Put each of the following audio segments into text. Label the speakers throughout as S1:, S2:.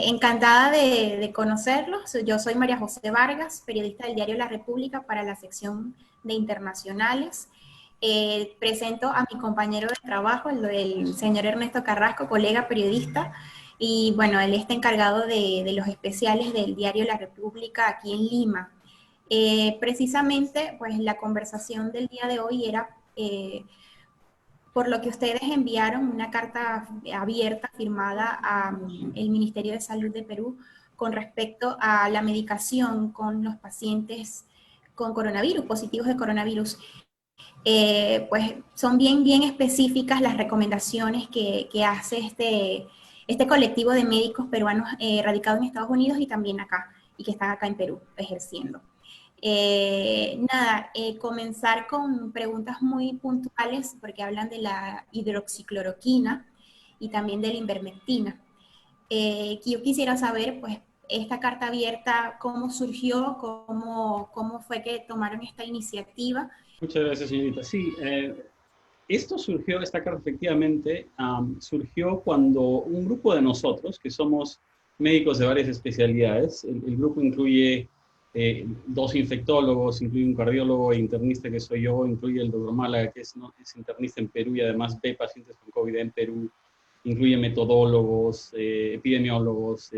S1: Encantada de conocerlos. Yo soy María José Vargas, periodista del diario La República para la sección de internacionales. Presento a mi compañero de trabajo, el señor Ernesto Carrasco, colega periodista, y bueno, él está encargado de los especiales del diario La República aquí en Lima. Precisamente, pues la conversación del día de hoy era por lo que ustedes enviaron una carta abierta firmada al Ministerio de Salud de Perú con respecto a la medicación con los pacientes con coronavirus, positivos de coronavirus. Pues son bien específicas las recomendaciones que hace este colectivo de médicos peruanos radicados en Estados Unidos y también acá, y que están acá en Perú ejerciendo. Comenzar con preguntas muy puntuales porque hablan de la hidroxicloroquina y también de la ivermectina. Yo quisiera saber, pues, esta carta abierta, cómo surgió, cómo fue que tomaron esta iniciativa.
S2: Muchas gracias, señorita. Sí, esta carta efectivamente surgió cuando un grupo de nosotros, que somos médicos de varias especialidades, el grupo incluye 2 infectólogos, incluye un cardiólogo e internista que soy yo, incluye el doctor Málaga, que es internista en Perú y además ve pacientes con COVID en Perú, incluye metodólogos, epidemiólogos,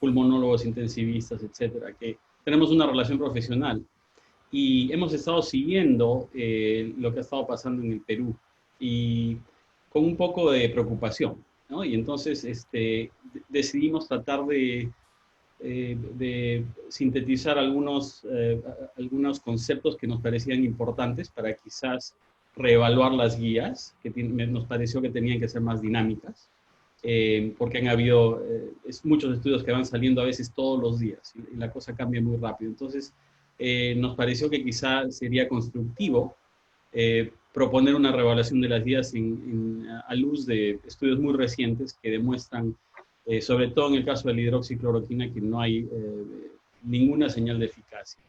S2: pulmonólogos intensivistas, etcétera, que tenemos una relación profesional. Y hemos estado siguiendo lo que ha estado pasando en el Perú y con un poco de preocupación, ¿no? Y entonces decidimos tratar de sintetizar algunos conceptos que nos parecían importantes para quizás reevaluar las guías, que nos pareció que tenían que ser más dinámicas, porque han habido muchos estudios que van saliendo a veces todos los días y la cosa cambia muy rápido. Entonces, nos pareció que quizás sería constructivo proponer una reevaluación de las guías a luz de estudios muy recientes que demuestran, sobre todo en el caso de la hidroxicloroquina, que no hay ninguna señal de eficacia.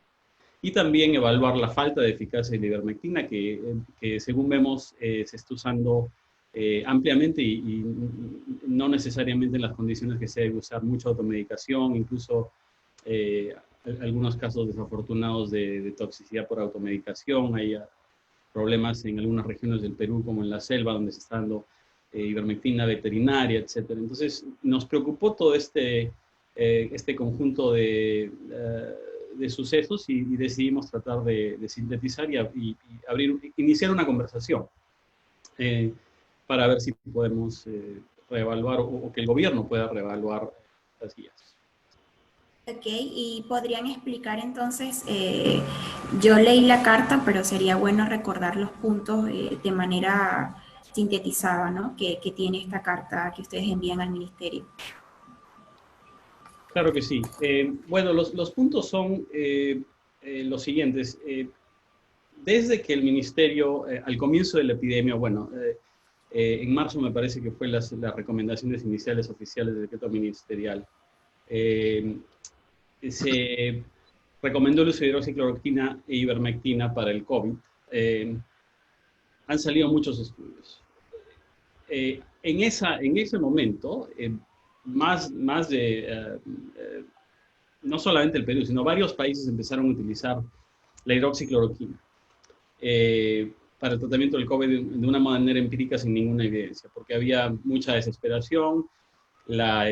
S2: Y también evaluar la falta de eficacia de la ivermectina, que según vemos se está usando ampliamente y no necesariamente en las condiciones que se debe usar, mucha automedicación, incluso algunos casos desafortunados de toxicidad por automedicación. Hay problemas en algunas regiones del Perú, como en la selva, donde se está dando ivermectina veterinaria, etc. Entonces, nos preocupó todo este conjunto de sucesos y decidimos tratar de sintetizar y iniciar una conversación para ver si podemos reevaluar o que el gobierno pueda reevaluar las guías.
S1: Ok, y podrían explicar entonces, yo leí la carta, pero sería bueno recordar los puntos de manera sintetizada, ¿no? Que tiene esta carta que ustedes envían al ministerio.
S2: Claro que sí. Bueno, los puntos son los siguientes. Desde que el ministerio, al comienzo de la epidemia, bueno, en marzo me parece que fue las recomendaciones iniciales oficiales del decreto ministerial, se recomendó el uso de hidroxicloroquina e ivermectina para el COVID. Han salido muchos estudios. En ese momento, no solamente el Perú, sino varios países empezaron a utilizar la hidroxicloroquina para el tratamiento del COVID de una manera empírica sin ninguna evidencia, porque había mucha desesperación. La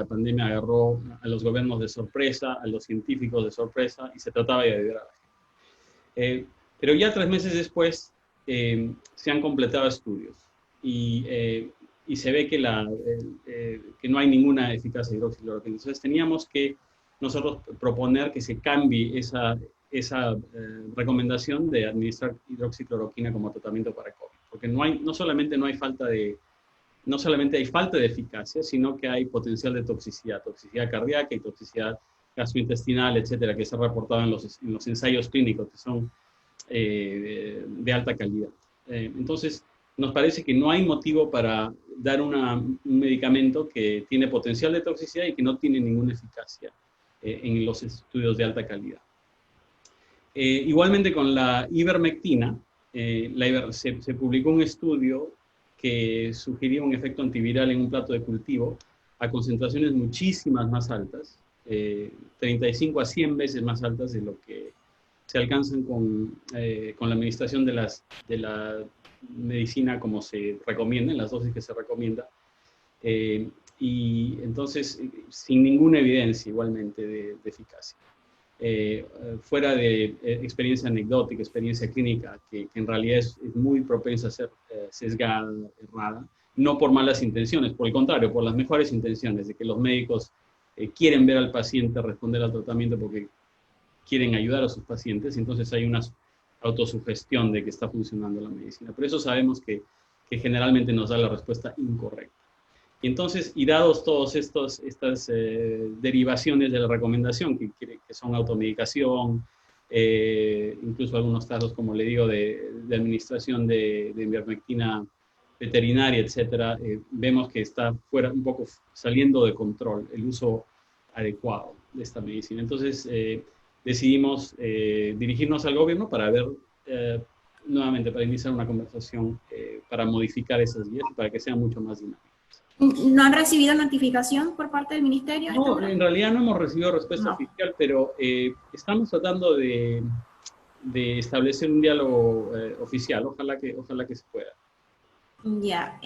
S2: pandemia agarró a los gobiernos de sorpresa, a los científicos de sorpresa, y se trataba de ayudar a la gente. Pero ya 3 meses después se han completado estudios y se ve que no hay ninguna eficacia de hidroxicloroquina. Entonces teníamos que nosotros proponer que se cambie esa recomendación de administrar hidroxicloroquina como tratamiento para COVID, porque no solamente hay falta de eficacia, sino que hay potencial de toxicidad cardíaca y toxicidad gastrointestinal, etcétera, que se ha reportado en los ensayos clínicos, que son de alta calidad. Entonces, nos parece que no hay motivo para dar un medicamento que tiene potencial de toxicidad y que no tiene ninguna eficacia en los estudios de alta calidad. Igualmente con la ivermectina, se publicó un estudio que sugería un efecto antiviral en un plato de cultivo a concentraciones muchísimas más altas, 35 a 100 veces más altas de lo que se alcanzan con la administración de la medicina como se recomienda, en las dosis que se recomienda. Y entonces, sin ninguna evidencia igualmente de eficacia. Fuera de experiencia anecdótica, experiencia clínica, que en realidad es muy propensa a ser sesgada, errada, no por malas intenciones, por el contrario, por las mejores intenciones, de que los médicos quieren ver al paciente responder al tratamiento porque quieren ayudar a sus pacientes, entonces hay una autosugestión de que está funcionando la medicina. Por eso sabemos que generalmente nos da la respuesta incorrecta. Y entonces, y dados todas estas derivaciones de la recomendación, que son automedicación, incluso algunos casos, como le digo, de administración de ivermectina veterinaria, etcétera, vemos que está fuera, un poco saliendo de control el uso adecuado de esta medicina. Entonces, decidimos dirigirnos al gobierno para ver, nuevamente, para iniciar una conversación para modificar esas guías y para que sean mucho más dinámicas.
S1: ¿No han recibido notificación por parte del ministerio?
S2: No, en realidad no hemos recibido respuesta oficial, pero estamos tratando de establecer un diálogo oficial. Ojalá que se pueda.
S1: Ya.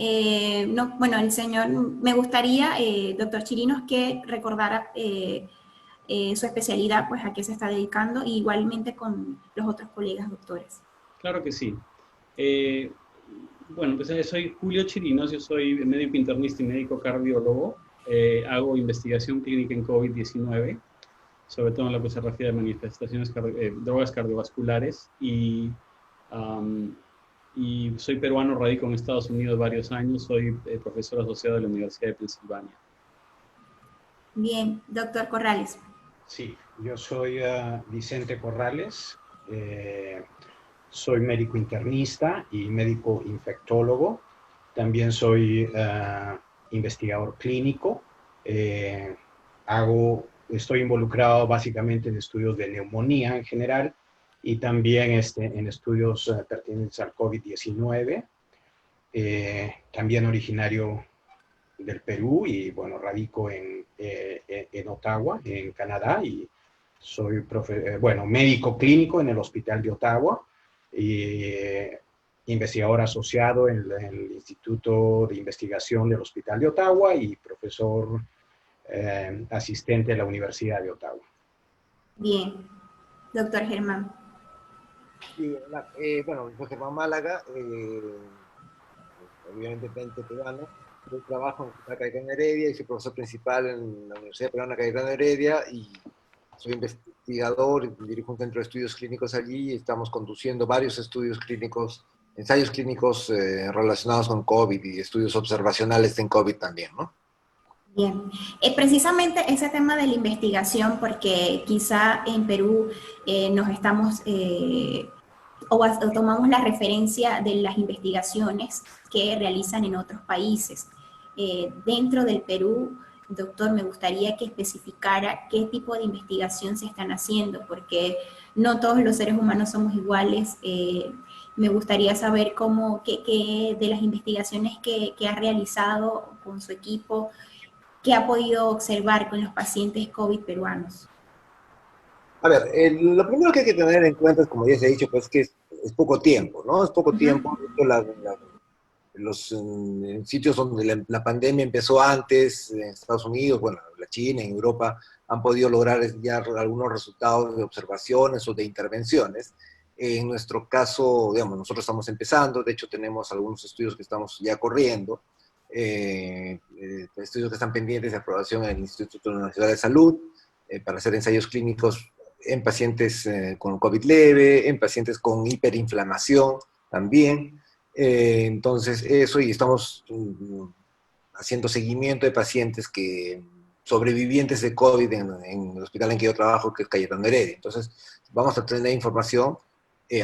S1: No, bueno, el señor, me gustaría, doctor Chirinos, que recordara su especialidad, pues a qué se está dedicando, y igualmente con los otros colegas doctores.
S2: Claro que sí. Bueno, pues soy Julio Chirinos, yo soy médico internista y médico cardiólogo. Hago investigación clínica en COVID-19, sobre todo en lo que se refiere a manifestaciones drogas cardiovasculares. Y soy peruano, radico en Estados Unidos varios años, soy profesor asociado de la Universidad de Pensilvania.
S1: Bien, doctor Corrales.
S3: Sí, yo soy Vicente Corrales. Soy médico internista y médico infectólogo. También soy investigador clínico. Estoy involucrado básicamente en estudios de neumonía en general y también en estudios pertinentes al COVID-19. También originario del Perú y, bueno, radico en Ottawa, en Canadá, y soy médico clínico en el Hospital de Ottawa, y investigador asociado en el Instituto de Investigación del Hospital de Ottawa y profesor asistente de la Universidad de Ottawa.
S1: Bien. Doctor Germán.
S4: Sí, bueno, soy Germán Málaga, obviamente peruano. Yo trabajo en la Cayetano Heredia y soy profesor principal en la Universidad Peruana Cayetano Heredia y soy investigador, dirijo un centro de estudios clínicos allí y estamos conduciendo varios estudios clínicos, ensayos clínicos relacionados con COVID y estudios observacionales en COVID también, ¿no?
S1: Bien, precisamente ese tema de la investigación, porque quizá en Perú nos estamos, o tomamos la referencia de las investigaciones que realizan en otros países. Dentro del Perú, doctor, me gustaría que especificara qué tipo de investigación se están haciendo, porque no todos los seres humanos somos iguales. Me gustaría saber qué de las investigaciones que ha realizado con su equipo, qué ha podido observar con los pacientes COVID peruanos.
S4: A ver, lo primero que hay que tener en cuenta es, como ya se ha dicho, pues que es poco tiempo, ¿no? Es poco tiempo. Los sitios donde la pandemia empezó antes, en Estados Unidos, bueno, la China, en Europa, han podido lograr ya algunos resultados de observaciones o de intervenciones. En nuestro caso, digamos, nosotros estamos empezando, de hecho tenemos algunos estudios que estamos ya corriendo, estudios que están pendientes de aprobación en el Instituto Nacional de Salud, para hacer ensayos clínicos en pacientes con COVID leve, en pacientes con hiperinflamación también. Entonces, eso, y estamos haciendo seguimiento de pacientes sobrevivientes de COVID en el hospital en que yo trabajo, que es Cayetano Heredia. Entonces, vamos a tener información.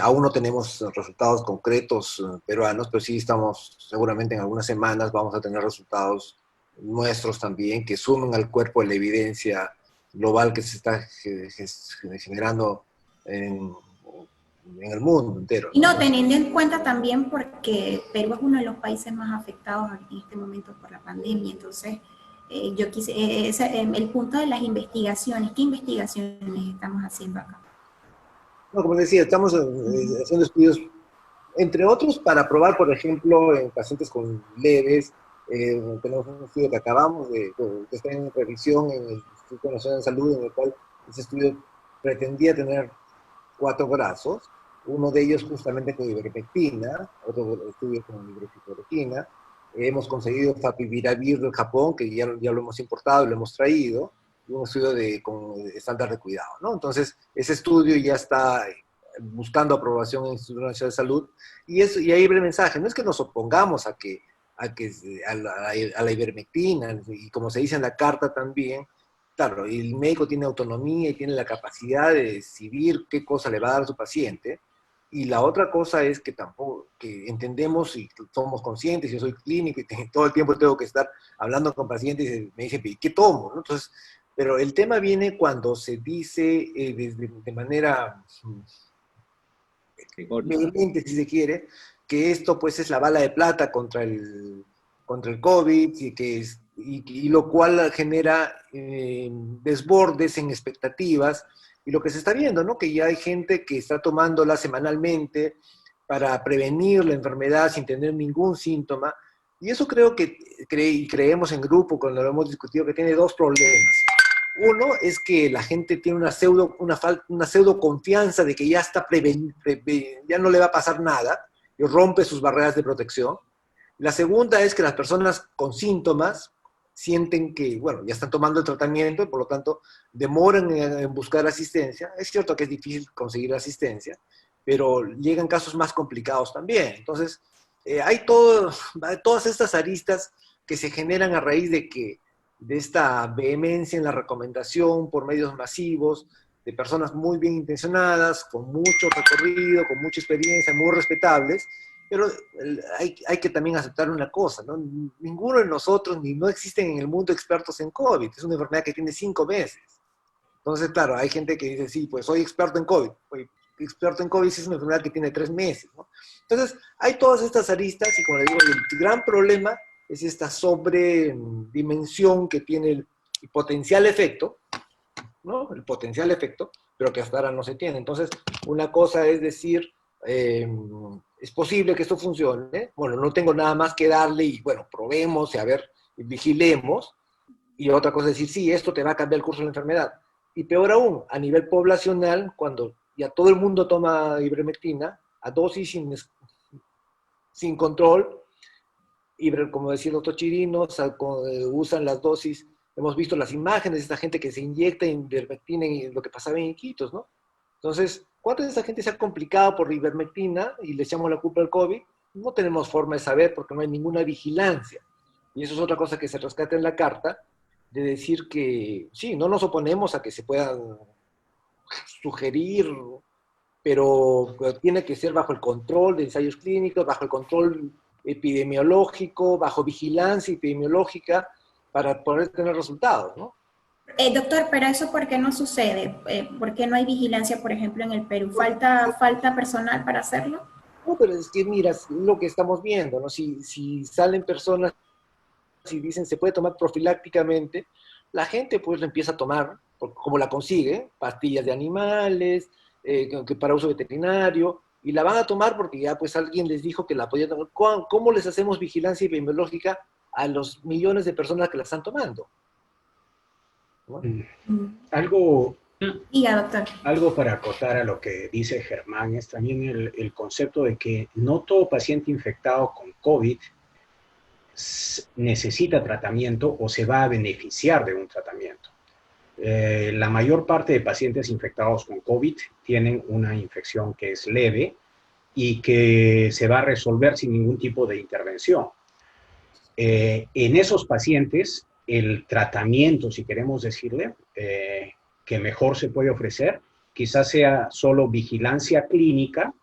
S4: Aún no tenemos resultados concretos peruanos, pero sí estamos, seguramente en algunas semanas vamos a tener resultados nuestros también, que sumen al cuerpo de la evidencia global que se está generando en el mundo entero, ¿no?
S1: Y no, teniendo en cuenta también porque Perú es uno de los países más afectados en este momento por la pandemia, entonces el punto de las investigaciones. ¿Qué investigaciones estamos haciendo acá?
S4: No, como decía, estamos haciendo estudios, entre otros, para probar, por ejemplo, en pacientes con leves. Tenemos un estudio que acabamos que está en revisión en el Instituto Nacional de Salud, en el cual ese estudio pretendía tener 4 brazos, uno de ellos justamente con ivermectina, otro estudio con hidroxicloroquina. Hemos conseguido favipiravir del Japón, que ya lo hemos importado, lo hemos traído, y un estudio con estándar de cuidado, ¿no? Entonces, ese estudio ya está buscando aprobación en el Instituto Nacional de Salud, y ahí el mensaje, no es que nos opongamos a la ivermectina, y como se dice en la carta también, claro, el médico tiene autonomía y tiene la capacidad de decidir qué cosa le va a dar a su paciente, y la otra cosa es que tampoco, que entendemos y somos conscientes, yo soy clínico y todo el tiempo tengo que estar hablando con pacientes y me dicen, ¿qué tomo? ¿No? Entonces, pero el tema viene cuando se dice de manera vehemente, si se quiere, que esto pues es la bala de plata contra el COVID y lo cual genera desbordes en expectativas, y lo que se está viendo, ¿no? Que ya hay gente que está tomándola semanalmente para prevenir la enfermedad sin tener ningún síntoma, y eso creo que creemos en grupo cuando lo hemos discutido que tiene 2 problemas. Uno es que la gente tiene una pseudo confianza de que ya está ya no le va a pasar nada, y rompe sus barreras de protección. La segunda es que las personas con síntomas sienten que, bueno, ya están tomando el tratamiento y por lo tanto demoran en buscar asistencia. Es cierto que es difícil conseguir asistencia, pero llegan casos más complicados también. Entonces, hay todas estas aristas que se generan a raíz de esta vehemencia en la recomendación por medios masivos, de personas muy bien intencionadas, con mucho recorrido, con mucha experiencia, muy respetables, pero hay que también aceptar una cosa, ¿no? Ninguno de nosotros, ni no existen en el mundo expertos en COVID, es una enfermedad que tiene 5 meses. Entonces, claro, hay gente que dice, sí, pues soy experto en COVID. Oye, experto en COVID es una enfermedad que tiene 3 meses, ¿no? Entonces, hay todas estas aristas y como le digo, el gran problema es esta sobredimensión que tiene el potencial efecto, ¿no? El potencial efecto, pero que hasta ahora no se tiene. Entonces, una cosa es decir, es posible que esto funcione, bueno, no tengo nada más que darle y, bueno, probemos y a ver, vigilemos. Y otra cosa es decir, sí, esto te va a cambiar el curso de la enfermedad. Y peor aún, a nivel poblacional, cuando ya todo el mundo toma ivermectina, a dosis sin control, y como decía el doctor Chirino, usan las dosis, hemos visto las imágenes de esta gente que se inyecta ivermectina en lo que pasaba en Iquitos, ¿no? Entonces, ¿cuánta de esta gente se ha complicado por ivermectina y le echamos la culpa al COVID? No tenemos forma de saber porque no hay ninguna vigilancia. Y eso es otra cosa que se rescata en la carta, de decir que sí, no nos oponemos a que se puedan sugerir, pero tiene que ser bajo el control de ensayos clínicos, bajo el control epidemiológico, bajo vigilancia epidemiológica, para poder tener resultados, ¿no?
S1: Doctor, pero eso ¿por qué no sucede? ¿Por qué no hay vigilancia, por ejemplo, en el Perú? ¿Falta personal para hacerlo?
S4: No, pero es que mira, lo que estamos viendo, ¿no? Si salen personas y dicen se puede tomar profilácticamente, la gente pues lo empieza a tomar, como la consigue, pastillas de animales, que para uso veterinario, y la van a tomar porque ya pues alguien les dijo que la podía tomar. ¿Cómo les hacemos vigilancia epidemiológica a los millones de personas que la están tomando? ¿No?
S1: Diga, doctor.
S3: Algo para acotar a lo que dice Germán es también el concepto de que no todo paciente infectado con COVID necesita tratamiento o se va a beneficiar de un tratamiento. La mayor parte de pacientes infectados con COVID tienen una infección que es leve y que se va a resolver sin ningún tipo de intervención. En esos pacientes, el tratamiento, si queremos decirle, que mejor se puede ofrecer, quizás sea solo vigilancia clínica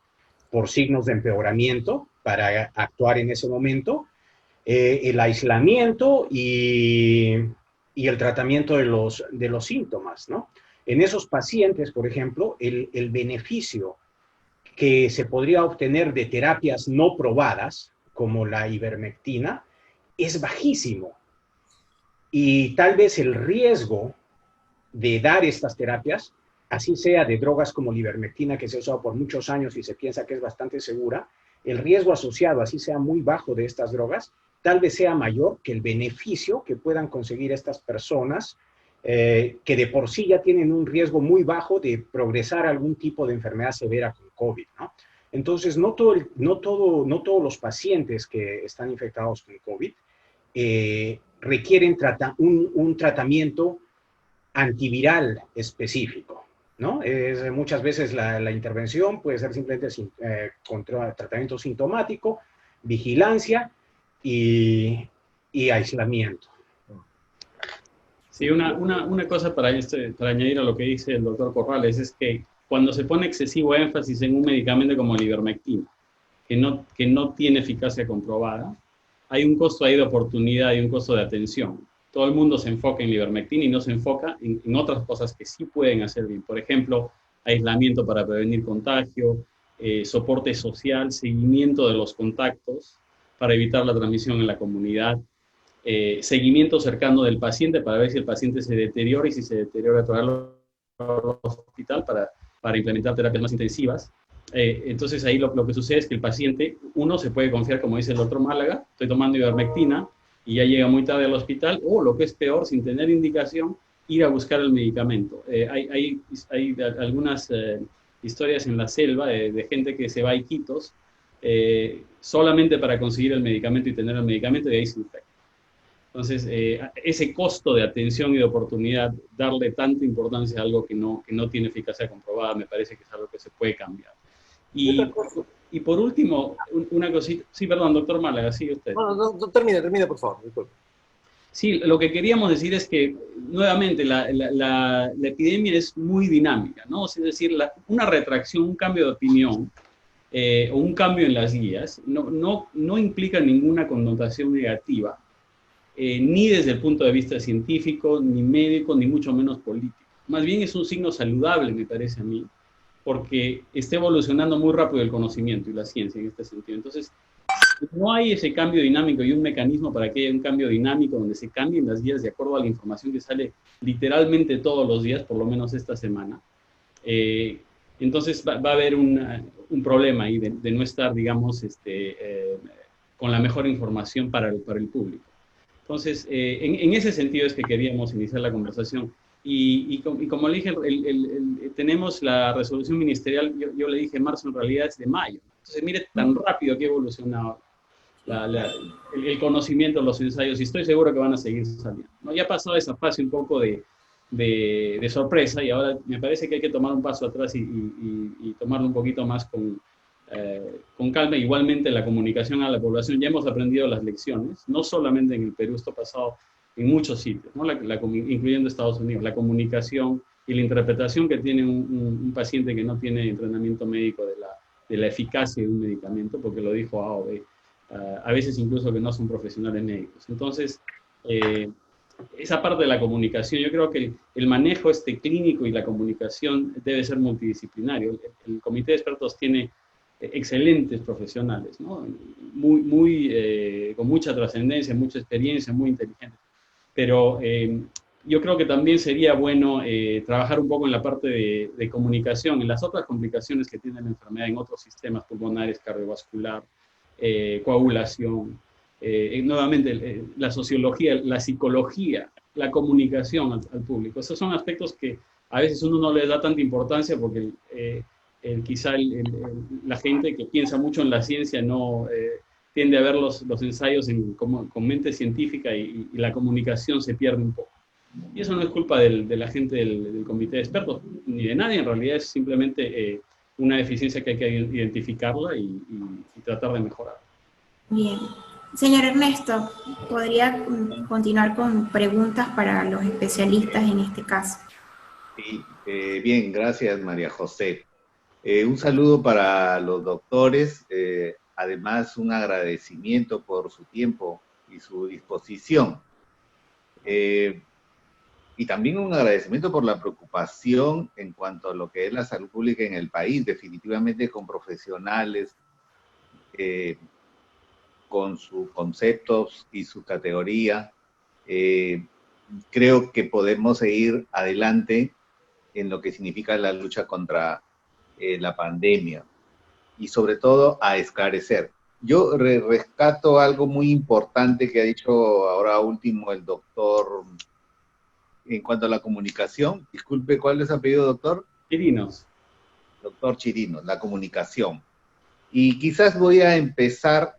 S3: por signos de empeoramiento para actuar en ese momento, el aislamiento y el tratamiento de los síntomas, ¿no? En esos pacientes, por ejemplo, el beneficio que se podría obtener de terapias no probadas, como la ivermectina, es bajísimo. y tal vez el riesgo de dar estas terapias, así sea de drogas como la ivermectina, que se ha usado por muchos años y se piensa que es bastante segura, el riesgo asociado, así sea muy bajo, de estas drogas, tal vez sea mayor que el beneficio que puedan conseguir estas personas que de por sí ya tienen un riesgo muy bajo de progresar a algún tipo de enfermedad severa con COVID, ¿no? Entonces, no todos los pacientes que están infectados con COVID requieren un tratamiento antiviral específico, ¿no? Muchas veces la intervención puede ser simplemente contra tratamiento sintomático, vigilancia y aislamiento.
S2: Sí, una cosa para añadir a lo que dice el doctor Corrales es que cuando se pone excesivo énfasis en un medicamento como la ivermectina, que no tiene eficacia comprobada, hay un costo ahí de oportunidad y un costo de atención. Todo el mundo se enfoca en la ivermectina y no se enfoca en otras cosas que sí pueden hacer bien. Por ejemplo, aislamiento para prevenir contagio, soporte social, seguimiento de los contactos para evitar la transmisión en la comunidad, seguimiento cercano del paciente para ver si el paciente se deteriora y si se deteriora, traerlo al hospital para implementar terapias más intensivas. Entonces ahí lo que sucede es que el paciente, uno se puede confiar, como dice el doctor Málaga, estoy tomando ivermectina y ya llega muy tarde al hospital, o lo que es peor, sin tener indicación, ir a buscar el medicamento. Hay algunas historias en la selva de gente que se va a Iquitos solamente para conseguir el medicamento y tener el medicamento, y ahí se infecta. Entonces, ese costo de atención y de oportunidad, darle tanta importancia a algo que no tiene eficacia comprobada, me parece que es algo que se puede cambiar. Y por último, una cosita. Sí, perdón, doctor Málaga, sigue usted.
S4: No, termina, por favor. Disculpe.
S2: Sí, lo que queríamos decir es que, nuevamente, la epidemia es muy dinámica, ¿no? Es decir, una retracción, un cambio de opinión o un cambio en las guías no implica ninguna connotación negativa, ni desde el punto de vista científico, ni médico, ni mucho menos político. Más bien es un signo saludable, me parece a mí, porque está evolucionando muy rápido el conocimiento y la ciencia en este sentido. Entonces, no hay ese cambio dinámico y un mecanismo para que haya un cambio dinámico donde se cambien las guías de acuerdo a la información que sale literalmente todos los días, por lo menos esta semana. Entonces va a haber un problema ahí de no estar, digamos, con la mejor información para el público. Entonces, en ese sentido es que queríamos iniciar la conversación. Y como le dije, tenemos la resolución ministerial, yo le dije marzo, en realidad es de mayo. Entonces, mire tan rápido que ha evolucionado el conocimiento, los ensayos, y estoy seguro que van a seguir saliendo, ¿no? Ya ha pasado esa fase un poco de sorpresa, y ahora me parece que hay que tomar un paso atrás y tomarlo un poquito más con calma. Igualmente, la comunicación a la población, ya hemos aprendido las lecciones, no solamente en el Perú, esto ha pasado en muchos sitios, ¿no? Incluyendo Estados Unidos, la comunicación y la interpretación que tiene un paciente que no tiene entrenamiento médico de la eficacia de un medicamento, porque lo dijo AOB, a veces incluso que no son profesionales médicos. Entonces, esa parte de la comunicación, yo creo que el manejo clínico y la comunicación debe ser multidisciplinario. El comité de expertos tiene excelentes profesionales, ¿no? Con mucha trascendencia, mucha experiencia, muy inteligentes. Pero yo creo que también sería bueno trabajar un poco en la parte de comunicación, en las otras complicaciones que tiene la enfermedad en otros sistemas pulmonares, cardiovascular, coagulación, nuevamente la sociología, la psicología, la comunicación al público. Esos son aspectos que a veces uno no les da tanta importancia porque quizá la gente que piensa mucho en la ciencia no tiende a ver los ensayos con mente científica y la comunicación se pierde un poco. Y eso no es culpa de la gente del comité de expertos, ni de nadie, en realidad es simplemente una deficiencia que hay que identificarla y tratar de mejorar.
S1: Bien. Señor Ernesto, ¿podría continuar con preguntas para los especialistas en este caso?
S5: Sí, bien, gracias María José. Un saludo para los doctores, además un agradecimiento por su tiempo y su disposición. Y también un agradecimiento por la preocupación en cuanto a lo que es la salud pública en el país, definitivamente con profesionales, con sus conceptos y su categoría, creo que podemos seguir adelante en lo que significa la lucha contra la pandemia y sobre todo a esclarecer. Yo rescato algo muy importante que ha dicho ahora último el doctor en cuanto a la comunicación. Disculpe, ¿cuál es su apellido, doctor?
S2: Chirinos.
S5: Doctor Chirinos, la comunicación. Y quizás voy a empezar,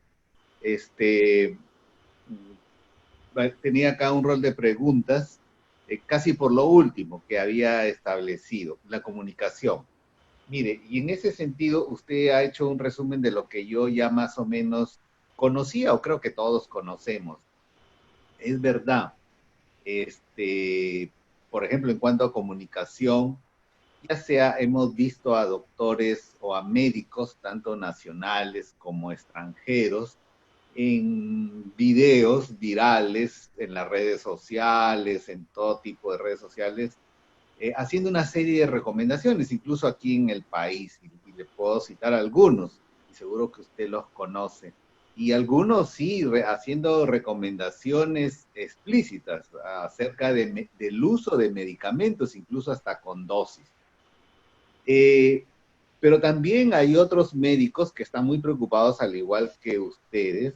S5: tenía acá un rol de preguntas, casi por lo último que había establecido, la comunicación. Mire, y en ese sentido usted ha hecho un resumen de lo que yo ya más o menos conocía, o creo que todos conocemos. Es verdad, por ejemplo, en cuanto a comunicación, ya sea hemos visto a doctores o a médicos, tanto nacionales como extranjeros, en videos virales, en las redes sociales, en todo tipo de redes sociales, haciendo una serie de recomendaciones, incluso aquí en el país, y le puedo citar algunos, y seguro que usted los conoce. Y algunos sí, haciendo recomendaciones explícitas acerca del uso de medicamentos, incluso hasta con dosis. Pero también hay otros médicos que están muy preocupados, al igual que ustedes.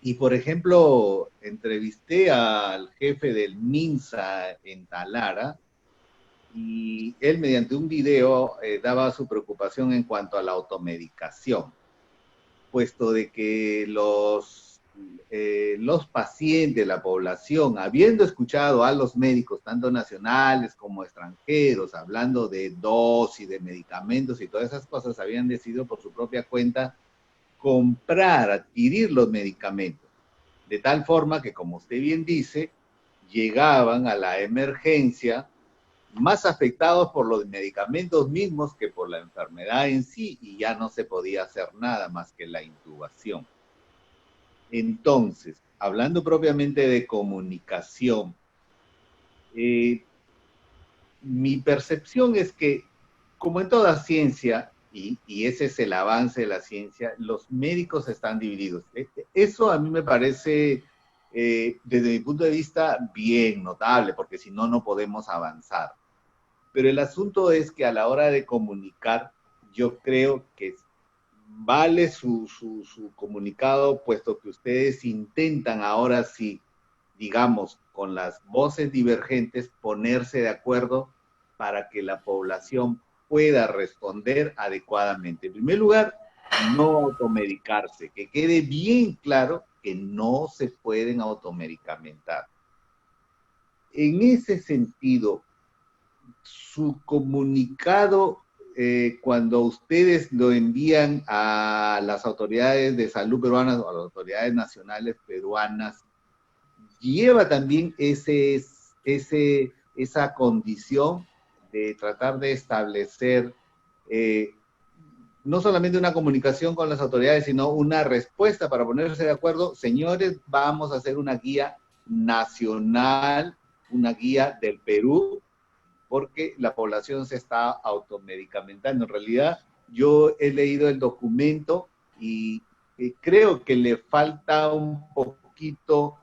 S5: Y, por ejemplo, entrevisté al jefe del MINSA en Talara, y él mediante un video daba su preocupación en cuanto a la automedicación, puesto de que los pacientes, la población, habiendo escuchado a los médicos, tanto nacionales como extranjeros, hablando de dosis, de medicamentos y todas esas cosas, habían decidido por su propia cuenta comprar, adquirir los medicamentos, de tal forma que, como usted bien dice, llegaban a la emergencia más afectados por los medicamentos mismos que por la enfermedad en sí, y ya no se podía hacer nada más que la intubación. Entonces, hablando propiamente de comunicación, mi percepción es que, como en toda ciencia, y ese es el avance de la ciencia, los médicos están divididos. Eso a mí me parece, desde mi punto de vista, bien notable, porque si no, no podemos avanzar. Pero el asunto es que a la hora de comunicar, yo creo que vale su comunicado, puesto que ustedes intentan ahora sí, digamos, con las voces divergentes, ponerse de acuerdo para que la población pueda responder adecuadamente. En primer lugar, no automedicarse, que quede bien claro que no se pueden automedicamentar. En ese sentido, su comunicado, cuando ustedes lo envían a las autoridades de salud peruanas o a las autoridades nacionales peruanas, lleva también esa condición de tratar de establecer no solamente una comunicación con las autoridades, sino una respuesta para ponerse de acuerdo. Señores, vamos a hacer una guía nacional, una guía del Perú, porque la población se está automedicamentando. En realidad, yo he leído el documento y creo que le falta un poquito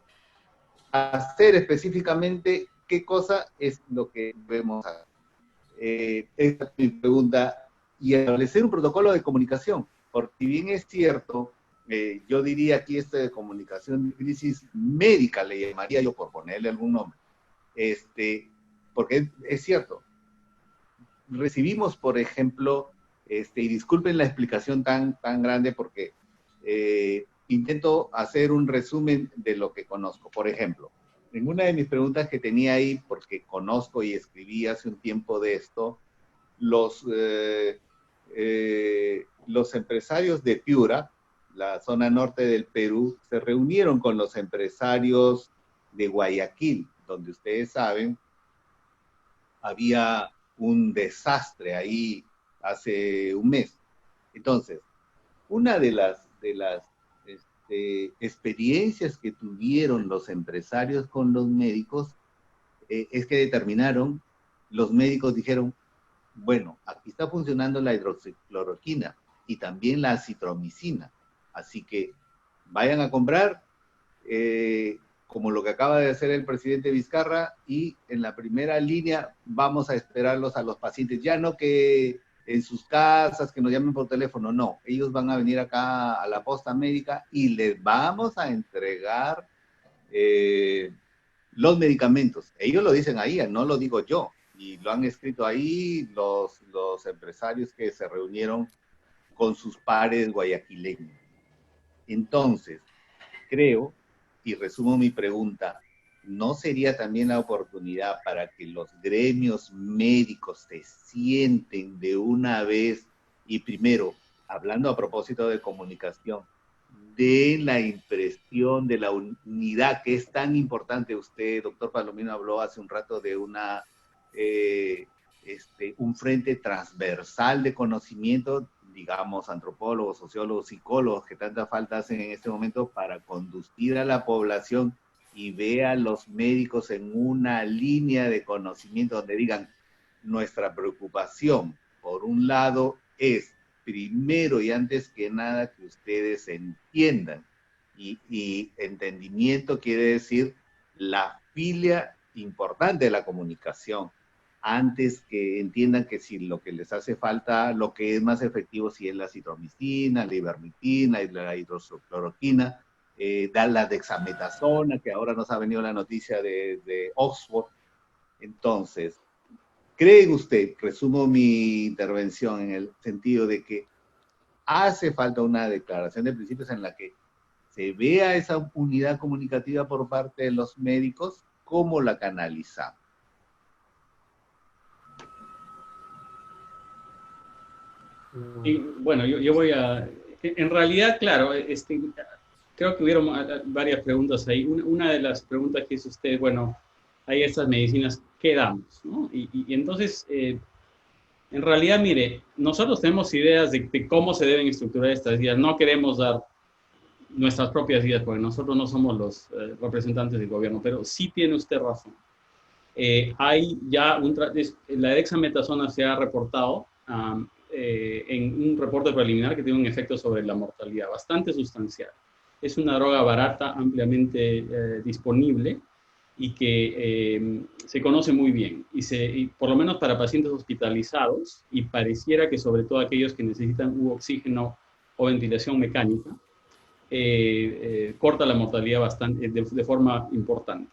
S5: hacer específicamente qué cosa es lo que debemos hacer. Esta es mi pregunta. Y establecer un protocolo de comunicación, porque si bien es cierto, yo diría aquí de comunicación de crisis médica, le llamaría yo por ponerle algún nombre, porque es cierto, recibimos, por ejemplo, y disculpen la explicación tan grande porque intento hacer un resumen de lo que conozco. Por ejemplo, en una de mis preguntas que tenía ahí, porque conozco y escribí hace un tiempo de esto, los empresarios de Piura, la zona norte del Perú, se reunieron con los empresarios de Guayaquil, donde ustedes saben, había un desastre ahí hace un mes. Entonces, una de las experiencias que tuvieron los empresarios con los médicos es que determinaron, los médicos dijeron, bueno, aquí está funcionando la hidroxicloroquina y también la acitromicina, así que vayan a comprar como lo que acaba de hacer el presidente Vizcarra, y en la primera línea vamos a esperarlos a los pacientes, ya no que en sus casas, que nos llamen por teléfono, no, ellos van a venir acá a la posta médica y les vamos a entregar los medicamentos. Ellos lo dicen ahí, no lo digo yo, y lo han escrito ahí los empresarios que se reunieron con sus pares guayaquileños. Entonces, creo, y resumo mi pregunta, ¿no sería también la oportunidad para que los gremios médicos se sienten de una vez y primero, hablando a propósito de comunicación, den la impresión de la unidad que es tan importante? Usted, doctor Palomino, habló hace un rato de un frente transversal de conocimiento, digamos, antropólogos, sociólogos, psicólogos, que tanta falta hacen en este momento para conducir a la población y vea a los médicos en una línea de conocimiento donde digan, nuestra preocupación, por un lado, es primero y antes que nada que ustedes entiendan. Y entendimiento quiere decir la filia importante de la comunicación, antes que entiendan que si lo que les hace falta, lo que es más efectivo, si es la citromicina, la ivermectina, la hidroxicloroquina, da la dexametasona, que ahora nos ha venido la noticia de Oxford. Entonces, ¿cree usted, resumo mi intervención en el sentido de que hace falta una declaración de principios en la que se vea esa unidad comunicativa por parte de los médicos? ¿Cómo la canalizamos?
S2: Y, bueno, yo voy a... En realidad, claro, creo que hubieron varias preguntas ahí. Una de las preguntas que hizo usted, bueno, hay estas medicinas, ¿qué damos? ¿No? Y entonces, en realidad, mire, nosotros tenemos ideas de cómo se deben estructurar estas guías. No queremos dar nuestras propias guías, porque nosotros no somos los representantes del gobierno, pero sí tiene usted razón. Hay ya la dexametasona se ha reportado en un reporte preliminar que tiene un efecto sobre la mortalidad bastante sustancial. Es una droga barata, ampliamente disponible y que se conoce muy bien. Y por lo menos para pacientes hospitalizados, y pareciera que sobre todo aquellos que necesitan oxígeno o ventilación mecánica, corta la mortalidad bastante, de forma importante.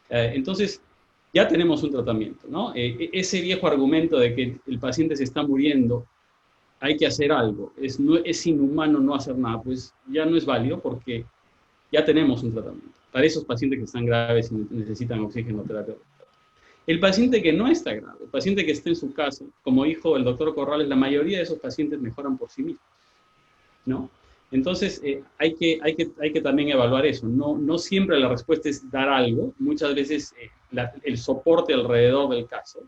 S2: Entonces, ya tenemos un tratamiento, ¿no? Ese viejo argumento de que el paciente se está muriendo, hay que hacer algo, es inhumano no hacer nada, pues ya no es válido porque ya tenemos un tratamiento para esos pacientes que están graves y necesitan oxigenoterapia. El paciente que no está grave, el paciente que está en su casa, como dijo el doctor Corrales, la mayoría de esos pacientes mejoran por sí mismos, ¿no? Entonces, hay que también evaluar eso. No siempre la respuesta es dar algo. Muchas veces el soporte alrededor del caso,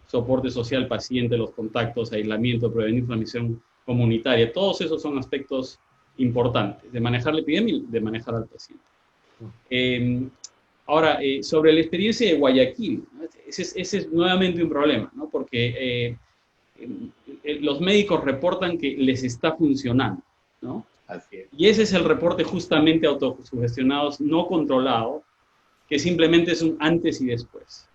S2: soporte social, paciente, los contactos, aislamiento, prevenir transmisión comunitaria, todos esos son aspectos importantes de manejar la epidemia y de manejar al paciente. Ahora, sobre la experiencia de Guayaquil, ese es nuevamente un problema, ¿no? Porque los médicos reportan que les está funcionando, ¿no?
S5: Así es.
S2: Y ese es el reporte justamente autosugestionados, no controlado, que simplemente es un antes y después.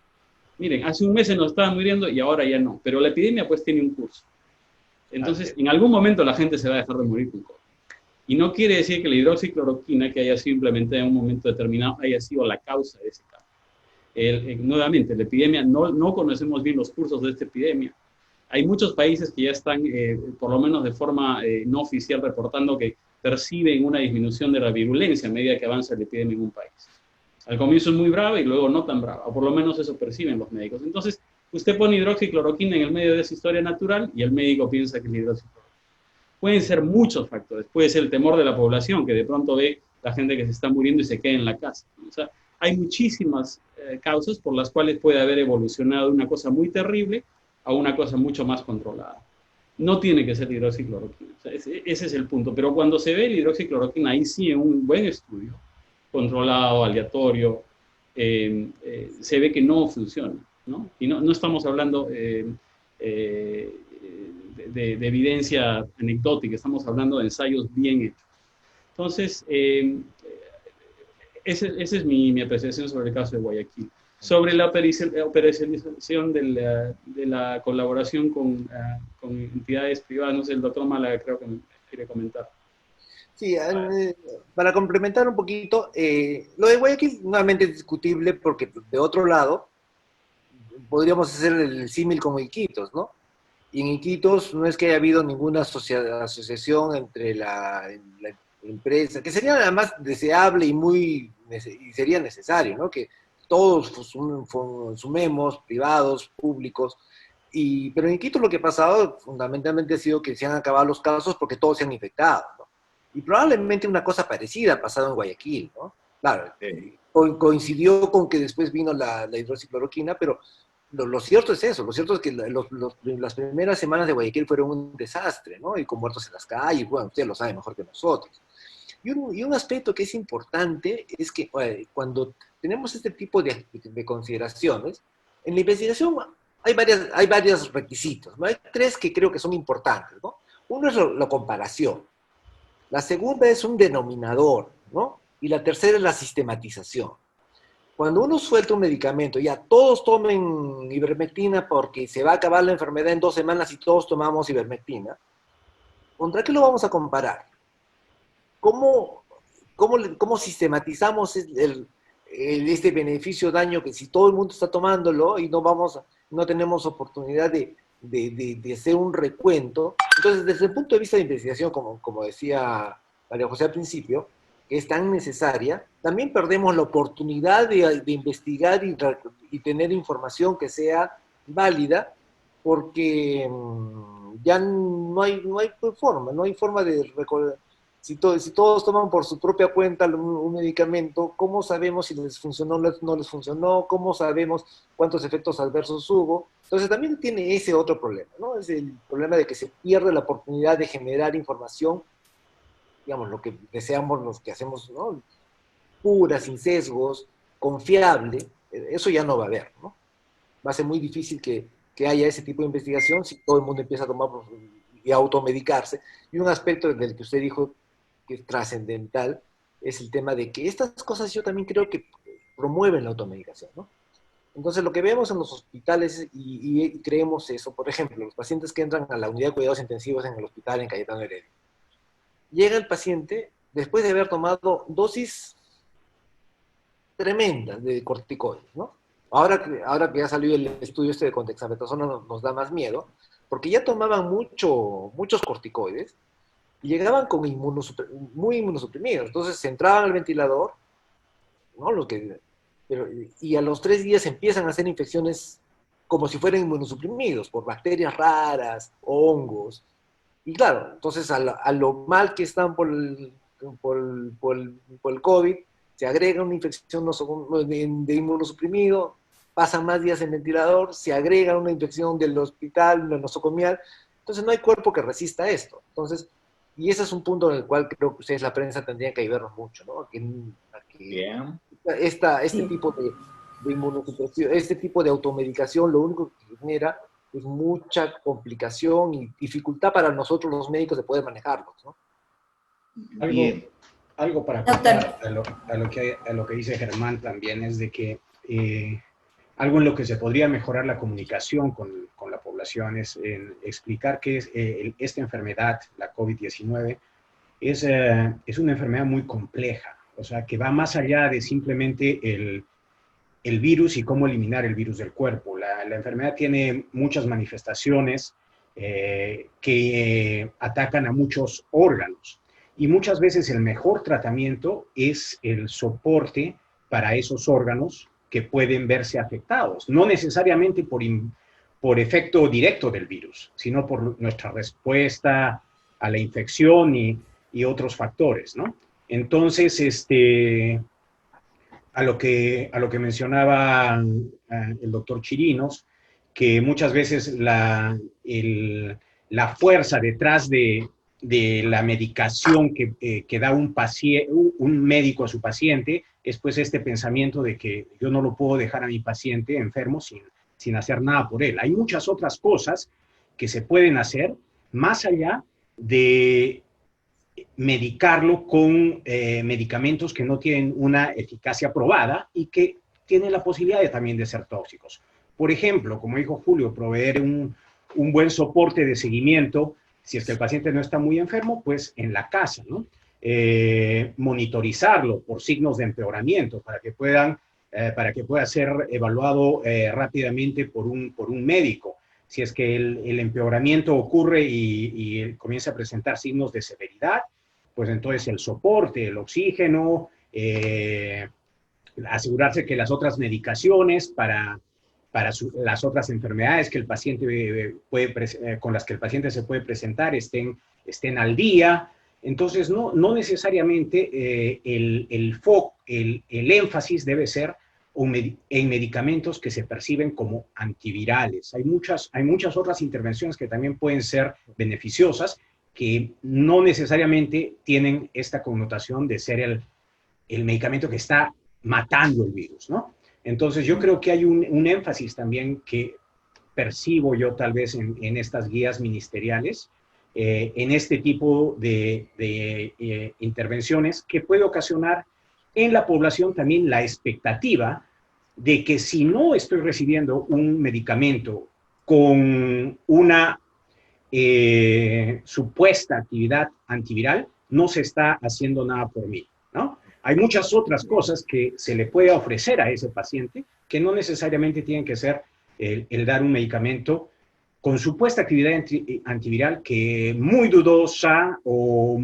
S2: Miren, hace un mes se nos estaba muriendo y ahora ya no, pero la epidemia pues tiene un curso. Entonces, en algún momento la gente se va a dejar de morir con COVID. Y no quiere decir que la hidroxicloroquina que haya sido implementada en un momento determinado haya sido la causa de ese cambio. Nuevamente, la epidemia, no conocemos bien los cursos de esta epidemia. Hay muchos países que ya están, por lo menos de forma no oficial, reportando que perciben una disminución de la virulencia a medida que avanza la epidemia en un país. Al comienzo es muy brava y luego no tan brava, o por lo menos eso perciben los médicos. Entonces, usted pone hidroxicloroquina en el medio de esa historia natural y el médico piensa que es la hidroxicloroquina. Pueden ser muchos factores. Puede ser el temor de la población, que de pronto ve la gente que se está muriendo y se queda en la casa. O sea, hay muchísimas causas por las cuales puede haber evolucionado una cosa muy terrible a una cosa mucho más controlada. No tiene que ser hidroxicloroquina. O sea, ese es el punto. Pero cuando se ve la hidroxicloroquina, ahí sí en un buen estudio, controlado, aleatorio, se ve que no funciona, ¿no? Y no estamos hablando de evidencia anecdótica, estamos hablando de ensayos bien hechos. Entonces, esa es mi apreciación sobre el caso de Guayaquil. Sobre la operacionalización de la colaboración con entidades privadas, no sé, el doctor Málaga creo que me quiere comentar.
S4: Sí, para complementar un poquito, lo de Guayaquil nuevamente es discutible porque de otro lado podríamos hacer el símil con Iquitos, ¿no? Y en Iquitos no es que haya habido ninguna asociación entre la empresa, que sería además deseable y sería necesario, ¿no? Que todos sumemos, privados, públicos, pero en Iquitos lo que ha pasado fundamentalmente ha sido que se han acabado los casos porque todos se han infectado, ¿no? Y probablemente una cosa parecida ha pasado en Guayaquil, ¿no? Claro, coincidió con que después vino la hidroxicloroquina, pero lo cierto es eso, lo cierto es que las primeras semanas de Guayaquil fueron un desastre, ¿no? Y con muertos en las calles, bueno, usted lo sabe mejor que nosotros. Y un aspecto que es importante es que cuando tenemos este tipo de consideraciones, en la investigación hay varios requisitos, ¿no? Hay tres que creo que son importantes, ¿no? Uno es la comparación, la segunda es un denominador, ¿no? Y la tercera es la sistematización. Cuando uno suelta un medicamento, ya todos tomen ivermectina porque se va a acabar la enfermedad en 2 semanas y todos tomamos ivermectina, ¿contra qué lo vamos a comparar? ¿Cómo sistematizamos este beneficio-daño que si todo el mundo está tomándolo y no tenemos oportunidad de hacer un recuento? Entonces, desde el punto de vista de investigación, como decía María José al principio, que es tan necesaria, también perdemos la oportunidad de investigar y tener información que sea válida, porque ya no hay forma de recordar. Si todos toman por su propia cuenta un medicamento, ¿cómo sabemos si les funcionó o no les funcionó? ¿Cómo sabemos cuántos efectos adversos hubo? Entonces también tiene ese otro problema, ¿no? Es el problema de que se pierde la oportunidad de generar información, digamos, lo que deseamos, los que hacemos, ¿no? Pura, sin sesgos, confiable. Eso ya no va a haber, ¿no? Va a ser muy difícil que haya ese tipo de investigación si todo el mundo empieza a tomar y a automedicarse. Y un aspecto del que usted dijo que es trascendental es el tema de que estas cosas yo también creo que promueven la automedicación, ¿no? Entonces, lo que vemos en los hospitales, y creemos eso, por ejemplo, los pacientes que entran a la unidad de cuidados intensivos en el hospital en Cayetano Heredia, llega el paciente después de haber tomado dosis tremendas de corticoides, ¿no? Ahora que ya salió el estudio este de con dexametasona nos da más miedo, porque ya tomaban muchos corticoides y llegaban con muy inmunosuprimidos. Entonces se entraban al ventilador, ¿no? Y a los 3 días empiezan a hacer infecciones como si fueran inmunosuprimidos por bacterias raras, hongos. Y claro, entonces a lo mal que están por el COVID, se agrega una infección de inmunosuprimido, pasan más días en ventilador, se agrega una infección del hospital, una nosocomial. Entonces no hay cuerpo que resista esto. Entonces, y ese es un punto en el cual creo que ustedes, la prensa, tendrían que ayudarnos mucho, ¿no? A que este tipo de inmunosupresión, este tipo de automedicación, lo único que genera es mucha complicación y dificultad para nosotros los médicos de poder manejarlos, ¿no?
S3: Algo para aportar a lo que dice Germán también es de que algo en lo que se podría mejorar la comunicación con la población es en explicar que esta enfermedad, la COVID-19, es una enfermedad muy compleja, o sea, que va más allá de simplemente el virus y cómo eliminar el virus del cuerpo. La enfermedad tiene muchas manifestaciones que atacan a muchos órganos. Y muchas veces el mejor tratamiento es el soporte para esos órganos que pueden verse afectados, no necesariamente por efecto directo del virus, sino por nuestra respuesta a la infección y otros factores, ¿no? Entonces, a lo que mencionaba el doctor Chirinos, que muchas veces la fuerza detrás de la medicación que da un médico a su paciente es pues este pensamiento de que yo no lo puedo dejar a mi paciente enfermo sin hacer nada por él. Hay muchas otras cosas que se pueden hacer más allá de medicarlo con medicamentos que no tienen una eficacia probada y que tienen la posibilidad también de ser tóxicos. Por ejemplo, como dijo Julio, proveer un buen soporte de seguimiento, si es que el paciente no está muy enfermo, pues en la casa, ¿no? Monitorizarlo por signos de empeoramiento para que pueda ser evaluado rápidamente por un médico. Si es que el empeoramiento ocurre y comienza a presentar signos de severidad, pues entonces el soporte, el oxígeno, asegurarse que las otras medicaciones para las otras enfermedades que el paciente con las que el paciente se puede presentar estén al día. Entonces, no necesariamente el énfasis debe ser en medicamentos que se perciben como antivirales. Hay muchas otras intervenciones que también pueden ser beneficiosas, que no necesariamente tienen esta connotación de ser el medicamento que está matando el virus, ¿no? Entonces, yo creo que hay un énfasis también que percibo yo tal vez en estas guías ministeriales, en este tipo de intervenciones que puede ocasionar en la población también la expectativa de que si no estoy recibiendo un medicamento con una supuesta actividad antiviral, no se está haciendo nada por mí, ¿no? Hay muchas otras cosas que se le puede ofrecer a ese paciente que no necesariamente tienen que ser el dar un medicamento con supuesta actividad antiviral que muy dudosa o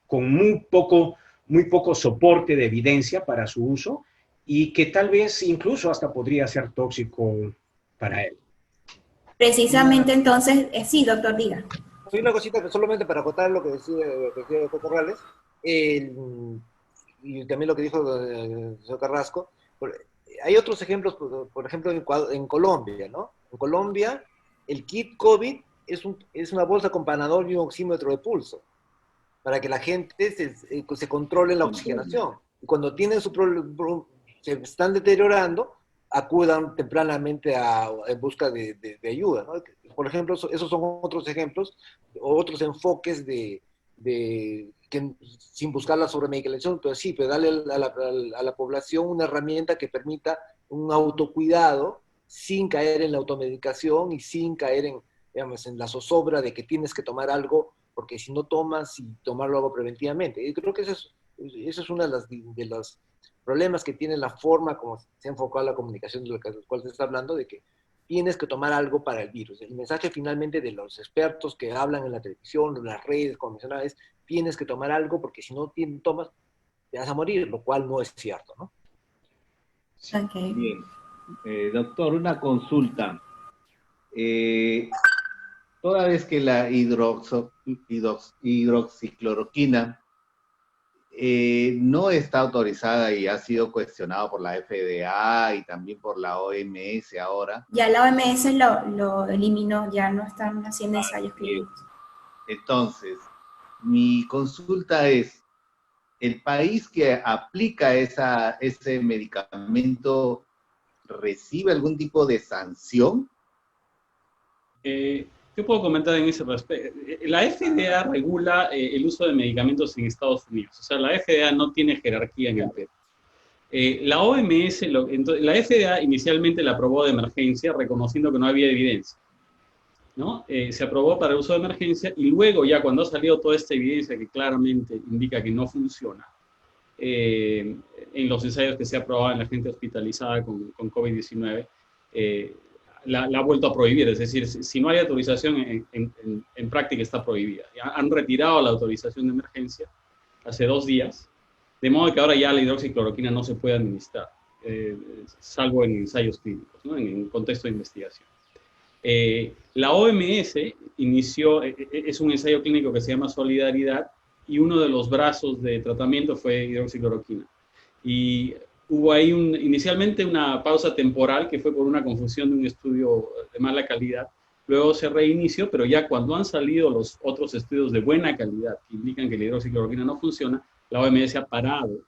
S3: con muy poco soporte de evidencia para su uso y que tal vez incluso hasta podría ser tóxico para él.
S1: Precisamente entonces, sí, doctor, diga.
S4: Hay una cosita que solamente para acotar lo que decía el doctor Corrales, y también lo que dijo el señor Carrasco. Hay otros ejemplos, por ejemplo, en Colombia, ¿no? En Colombia, el kit COVID es una bolsa con panadol y un oxímetro de pulso, para que la gente se controle la oxigenación. Y cuando tienen se están deteriorando, acudan tempranamente en busca de ayuda, ¿no? Por ejemplo, esos son otros ejemplos, otros enfoques que sin buscar la sobremedicación, pero sí, pero darle a la población una herramienta que permita un autocuidado sin caer en la automedicación y sin caer en la zozobra de que tienes que tomar algo, porque si no tomas, y tomarlo algo preventivamente. Y creo que eso es uno de los problemas que tiene la forma como se ha enfocado la comunicación de lo cual se está hablando, de que tienes que tomar algo para el virus. El mensaje finalmente de los expertos que hablan en la televisión, en las redes, como mencionaba, es tienes que tomar algo porque si no tomas, te vas a morir, lo cual no es cierto, ¿no?
S1: Okay.
S5: Bien. Doctor, una consulta. Toda vez que la hidroxicloroquina no está autorizada y ha sido cuestionado por la FDA y también por la OMS ahora.
S1: Ya la OMS lo eliminó, ya no están haciendo ensayos clínicos.
S5: Entonces, mi consulta es, ¿el país que aplica ese medicamento recibe algún tipo de sanción?
S2: ¿Qué puedo comentar en ese respecto? La FDA regula el uso de medicamentos en Estados Unidos. O sea, la FDA no tiene jerarquía en el Perú. La OMS, la FDA inicialmente la aprobó de emergencia, reconociendo que no había evidencia, ¿no? Se aprobó para el uso de emergencia y luego ya cuando ha salido toda esta evidencia que claramente indica que no funciona, en los ensayos que se ha probado en la gente hospitalizada con COVID-19, la ha vuelto a prohibir, es decir, si no hay autorización, en práctica está prohibida. Han retirado la autorización de emergencia hace 2 días, de modo que ahora ya la hidroxicloroquina no se puede administrar, salvo en ensayos clínicos, ¿no? En contexto de investigación. La OMS es un ensayo clínico que se llama Solidaridad, y uno de los brazos de tratamiento fue hidroxicloroquina. Y hubo ahí inicialmente una pausa temporal que fue por una confusión de un estudio de mala calidad. Luego se reinició, pero ya cuando han salido los otros estudios de buena calidad que indican que la hidroxicloroquina no funciona, la OMS ha parado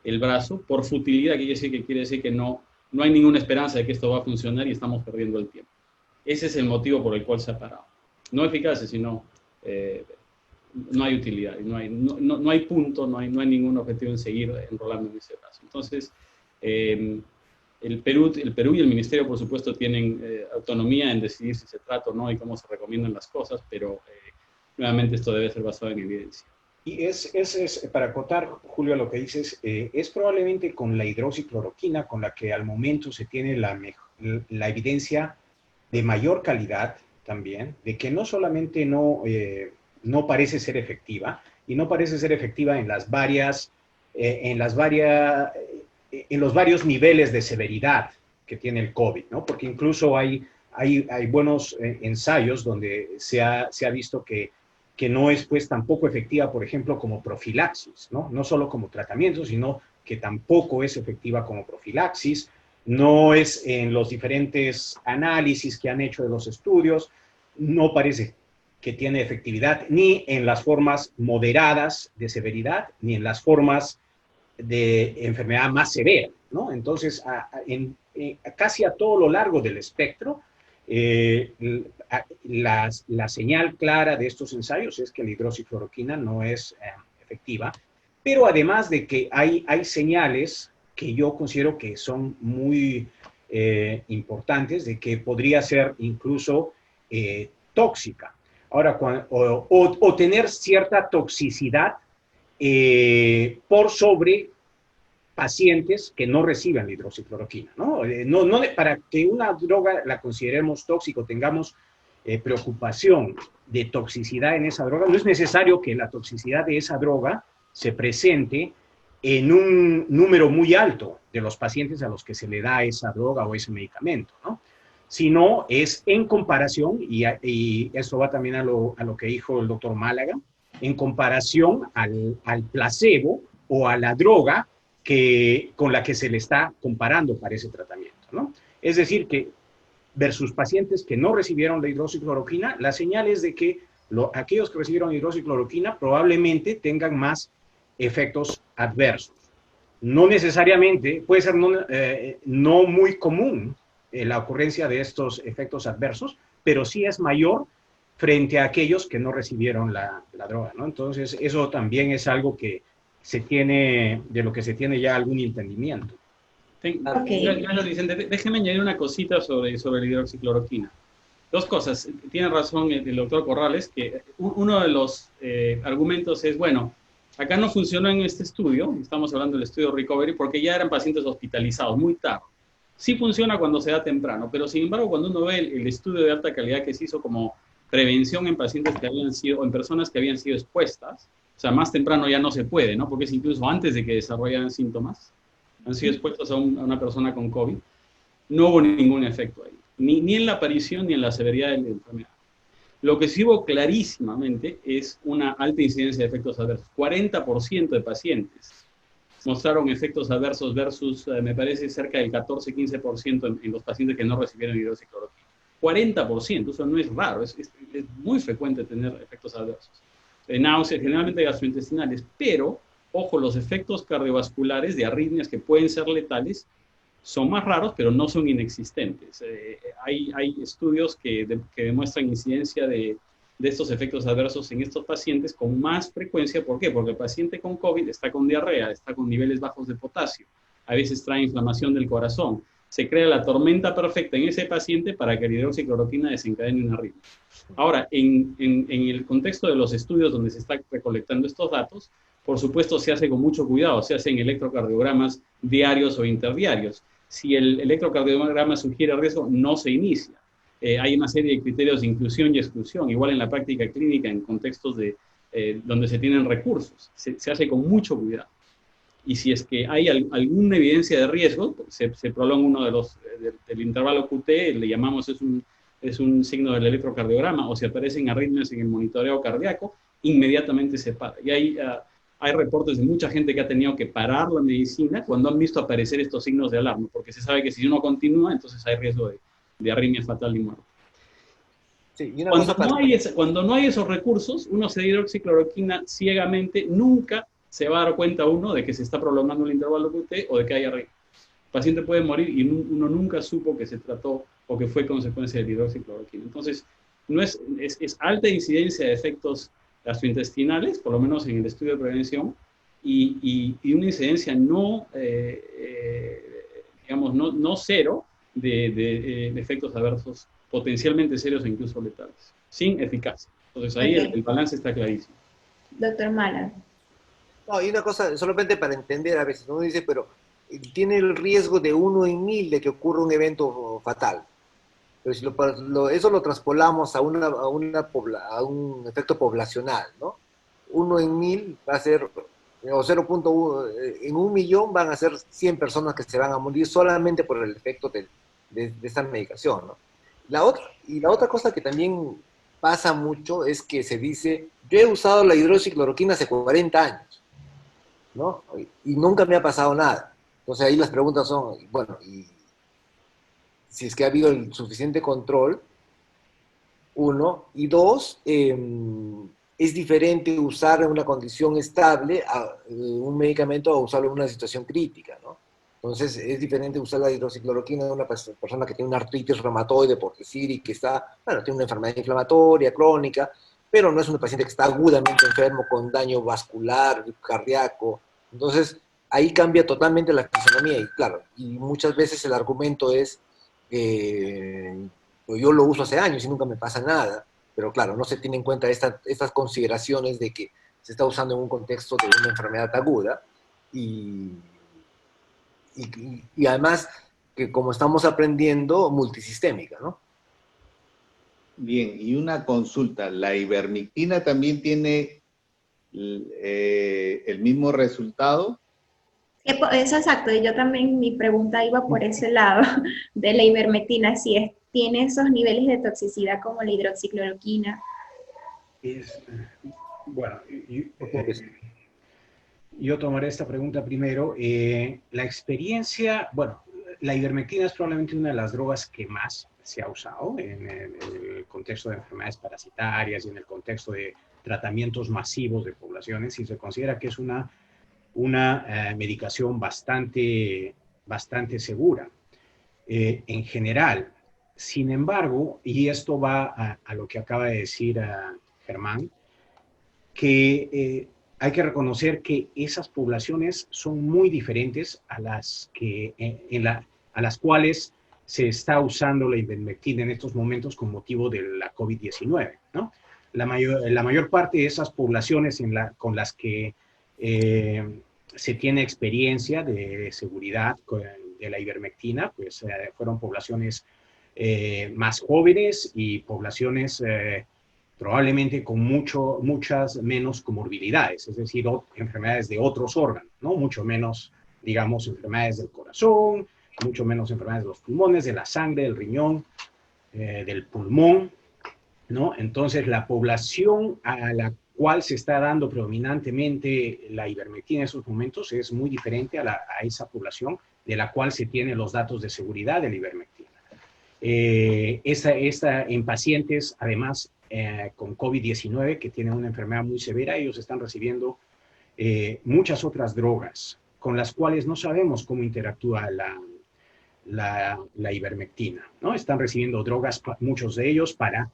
S2: el brazo por futilidad, que quiere decir que no hay ninguna esperanza de que esto va a funcionar y estamos perdiendo el tiempo. Ese es el motivo por el cual se ha parado. No eficaces, sino no hay utilidad, no hay punto, no hay ningún objetivo en seguir enrolando en ese caso. Entonces, el Perú y el Ministerio, por supuesto, tienen autonomía en decidir si se trata o no y cómo se recomiendan las cosas, pero nuevamente esto debe ser basado en evidencia.
S3: Y para acotar, Julio, lo que dices, es probablemente con la hidroxicloroquina con la que al momento se tiene la evidencia de mayor calidad también, de que no solamente no parece ser efectiva, y no parece ser efectiva en los varios niveles de severidad que tiene el COVID, ¿no? Porque incluso hay buenos ensayos donde se ha visto que no es pues tampoco efectiva, por ejemplo, como profilaxis, ¿no? No solo como tratamiento, sino que tampoco es efectiva como profilaxis, no es en los diferentes análisis que han hecho de los estudios, no parece que tiene efectividad ni en las formas moderadas de severidad, ni en las formas de enfermedad más severa, ¿no? Entonces, casi a todo lo largo del espectro, la señal clara de estos ensayos es que la hidroxicloroquina no es efectiva, pero además de que hay señales que yo considero que son muy importantes, de que podría ser incluso tóxica. Ahora, o tener cierta toxicidad por sobre pacientes que no reciben la hidroxicloroquina, ¿no? Para que una droga la consideremos tóxica o tengamos preocupación de toxicidad en esa droga, no es necesario que la toxicidad de esa droga se presente en un número muy alto de los pacientes a los que se le da esa droga o ese medicamento, ¿no? Sino es en comparación, y eso va también a lo que dijo el doctor Málaga, en comparación al placebo o a la droga con la que se le está comparando para ese tratamiento, ¿no? Es decir, que versus pacientes que no recibieron la hidroxicloroquina, la señal es de que aquellos que recibieron hidroxicloroquina probablemente tengan más efectos adversos. No necesariamente, puede ser no muy común la ocurrencia de estos efectos adversos, pero sí es mayor frente a aquellos que no recibieron la droga, ¿no? Entonces, eso también es algo de lo que se tiene ya algún entendimiento.
S2: Gracias, Vicente. Déjeme añadir una cosita sobre la hidroxicloroquina. Dos cosas. Tiene razón el doctor Corrales, que uno de los argumentos es, bueno, acá no funcionó en este estudio, estamos hablando del estudio Recovery, porque ya eran pacientes hospitalizados muy tarde. Sí funciona cuando se da temprano, pero sin embargo, cuando uno ve el estudio de alta calidad que se hizo como prevención en pacientes que habían sido, o en personas que habían sido expuestas, o sea, más temprano ya no se puede, ¿no? Porque es incluso antes de que desarrollaran síntomas, han sido expuestos a una persona con COVID, no hubo ningún efecto ahí, ni en la aparición ni en la severidad de la enfermedad. Lo que sí hubo clarísimamente es una alta incidencia de efectos adversos. 40% de pacientes mostraron efectos adversos versus, me parece, cerca del 14-15% en los pacientes que no recibieron hidroxicloroquina. 40%, eso no es raro, es muy frecuente tener efectos adversos. Náuseas, generalmente gastrointestinales, pero, ojo, los efectos cardiovasculares de arritmias que pueden ser letales son más raros, pero no son inexistentes. Hay estudios que demuestran incidencia de estos efectos adversos en estos pacientes con más frecuencia. ¿Por qué? Porque el paciente con COVID está con diarrea, está con niveles bajos de potasio, a veces trae inflamación del corazón. Se crea la tormenta perfecta en ese paciente para que la hidroxicloroquina desencadene una arritmia. Ahora, en el contexto de los estudios donde se está recolectando estos datos, por supuesto se hace con mucho cuidado, se hacen electrocardiogramas diarios o interdiarios. Si el electrocardiograma sugiere riesgo, no se inicia. Hay una serie de criterios de inclusión y exclusión, igual en la práctica clínica, en contextos donde se tienen recursos. Se hace con mucho cuidado. Y si es que hay alguna evidencia de riesgo, se prolonga uno del intervalo QT, le llamamos, es un signo del electrocardiograma, o si aparecen arritmias en el monitoreo cardíaco, inmediatamente se para. Y hay reportes de mucha gente que ha tenido que parar la medicina cuando han visto aparecer estos signos de alarma, porque se sabe que si uno continúa, entonces hay riesgo de arritmia fatal y muerte. Sí, cuando no hay esos recursos, uno se da hidroxicloroquina ciegamente, nunca se va a dar cuenta uno de que se está prolongando el intervalo QT o de que hay arritmia. El paciente puede morir y uno nunca supo que se trató o que fue consecuencia de la hidroxicloroquina. Entonces, es alta incidencia de efectos gastrointestinales, por lo menos en el estudio de prevención, y una incidencia no, digamos, no cero de efectos adversos potencialmente serios e incluso letales, sin eficacia. Entonces ahí el balance está clarísimo.
S1: Doctor Mala.
S4: No, y una cosa, solamente para entender, a veces uno dice, pero tiene el riesgo de 1 en 1000 de que ocurra un evento fatal. Pero si eso lo traspolamos a un efecto poblacional, ¿no? 1 en 1000 va a ser, o 0.1, en 1 millón van a ser 100 personas que se van a morir solamente por el efecto de esta medicación, ¿no? La otra cosa que también pasa mucho es que se dice, yo he usado la hidroxicloroquina hace 40 años, ¿no? Y nunca me ha pasado nada. Entonces ahí las preguntas son, bueno, y si es que ha habido el suficiente control, 1, y 2, es diferente usar en una condición estable un medicamento a usarlo en una situación crítica, ¿no? Entonces es diferente usar la hidroxicloroquina en una persona que tiene una artritis reumatoide, por decir, y que tiene una enfermedad inflamatoria crónica, pero no es un paciente que está agudamente enfermo con daño vascular, cardíaco. Entonces ahí cambia totalmente la fisonomía, y claro, y muchas veces el argumento es yo lo uso hace años y nunca me pasa nada, pero claro, no se tiene en cuenta estas consideraciones de que se está usando en un contexto de una enfermedad aguda y además que, como estamos aprendiendo, multisistémica, ¿no?
S5: Bien, y una consulta, ¿la ivermectina también tiene el mismo resultado?
S1: Es exacto, y yo también, mi pregunta iba por ese lado de la ivermectina, si tiene esos niveles de toxicidad como la hidroxicloroquina.
S3: Bueno, yo tomaré esta pregunta primero. La experiencia, bueno, la ivermectina es probablemente una de las drogas que más se ha usado en el contexto de enfermedades parasitarias y en el contexto de tratamientos masivos de poblaciones, y se considera que es una medicación bastante segura en general. Sin embargo, y esto va a lo que acaba de decir Germán, que hay que reconocer que esas poblaciones son muy diferentes a las cuales se está usando la ivermectina en estos momentos con motivo de la COVID-19, ¿no? La mayor parte de esas poblaciones con las que se tiene experiencia de seguridad de la ivermectina, pues fueron poblaciones más jóvenes y poblaciones probablemente con muchas menos comorbilidades, es decir, enfermedades de otros órganos, ¿no? Mucho menos, digamos, enfermedades del corazón, mucho menos enfermedades de los pulmones, de la sangre, del riñón, del pulmón, ¿no? Entonces, la población a la cual se está dando predominantemente la ivermectina en esos momentos es muy diferente a esa población de la cual se tienen los datos de seguridad de la ivermectina. En pacientes, además, con COVID-19, que tienen una enfermedad muy severa, ellos están recibiendo muchas otras drogas con las cuales no sabemos cómo interactúa la ivermectina, ¿no? Están recibiendo drogas, muchos de ellos, para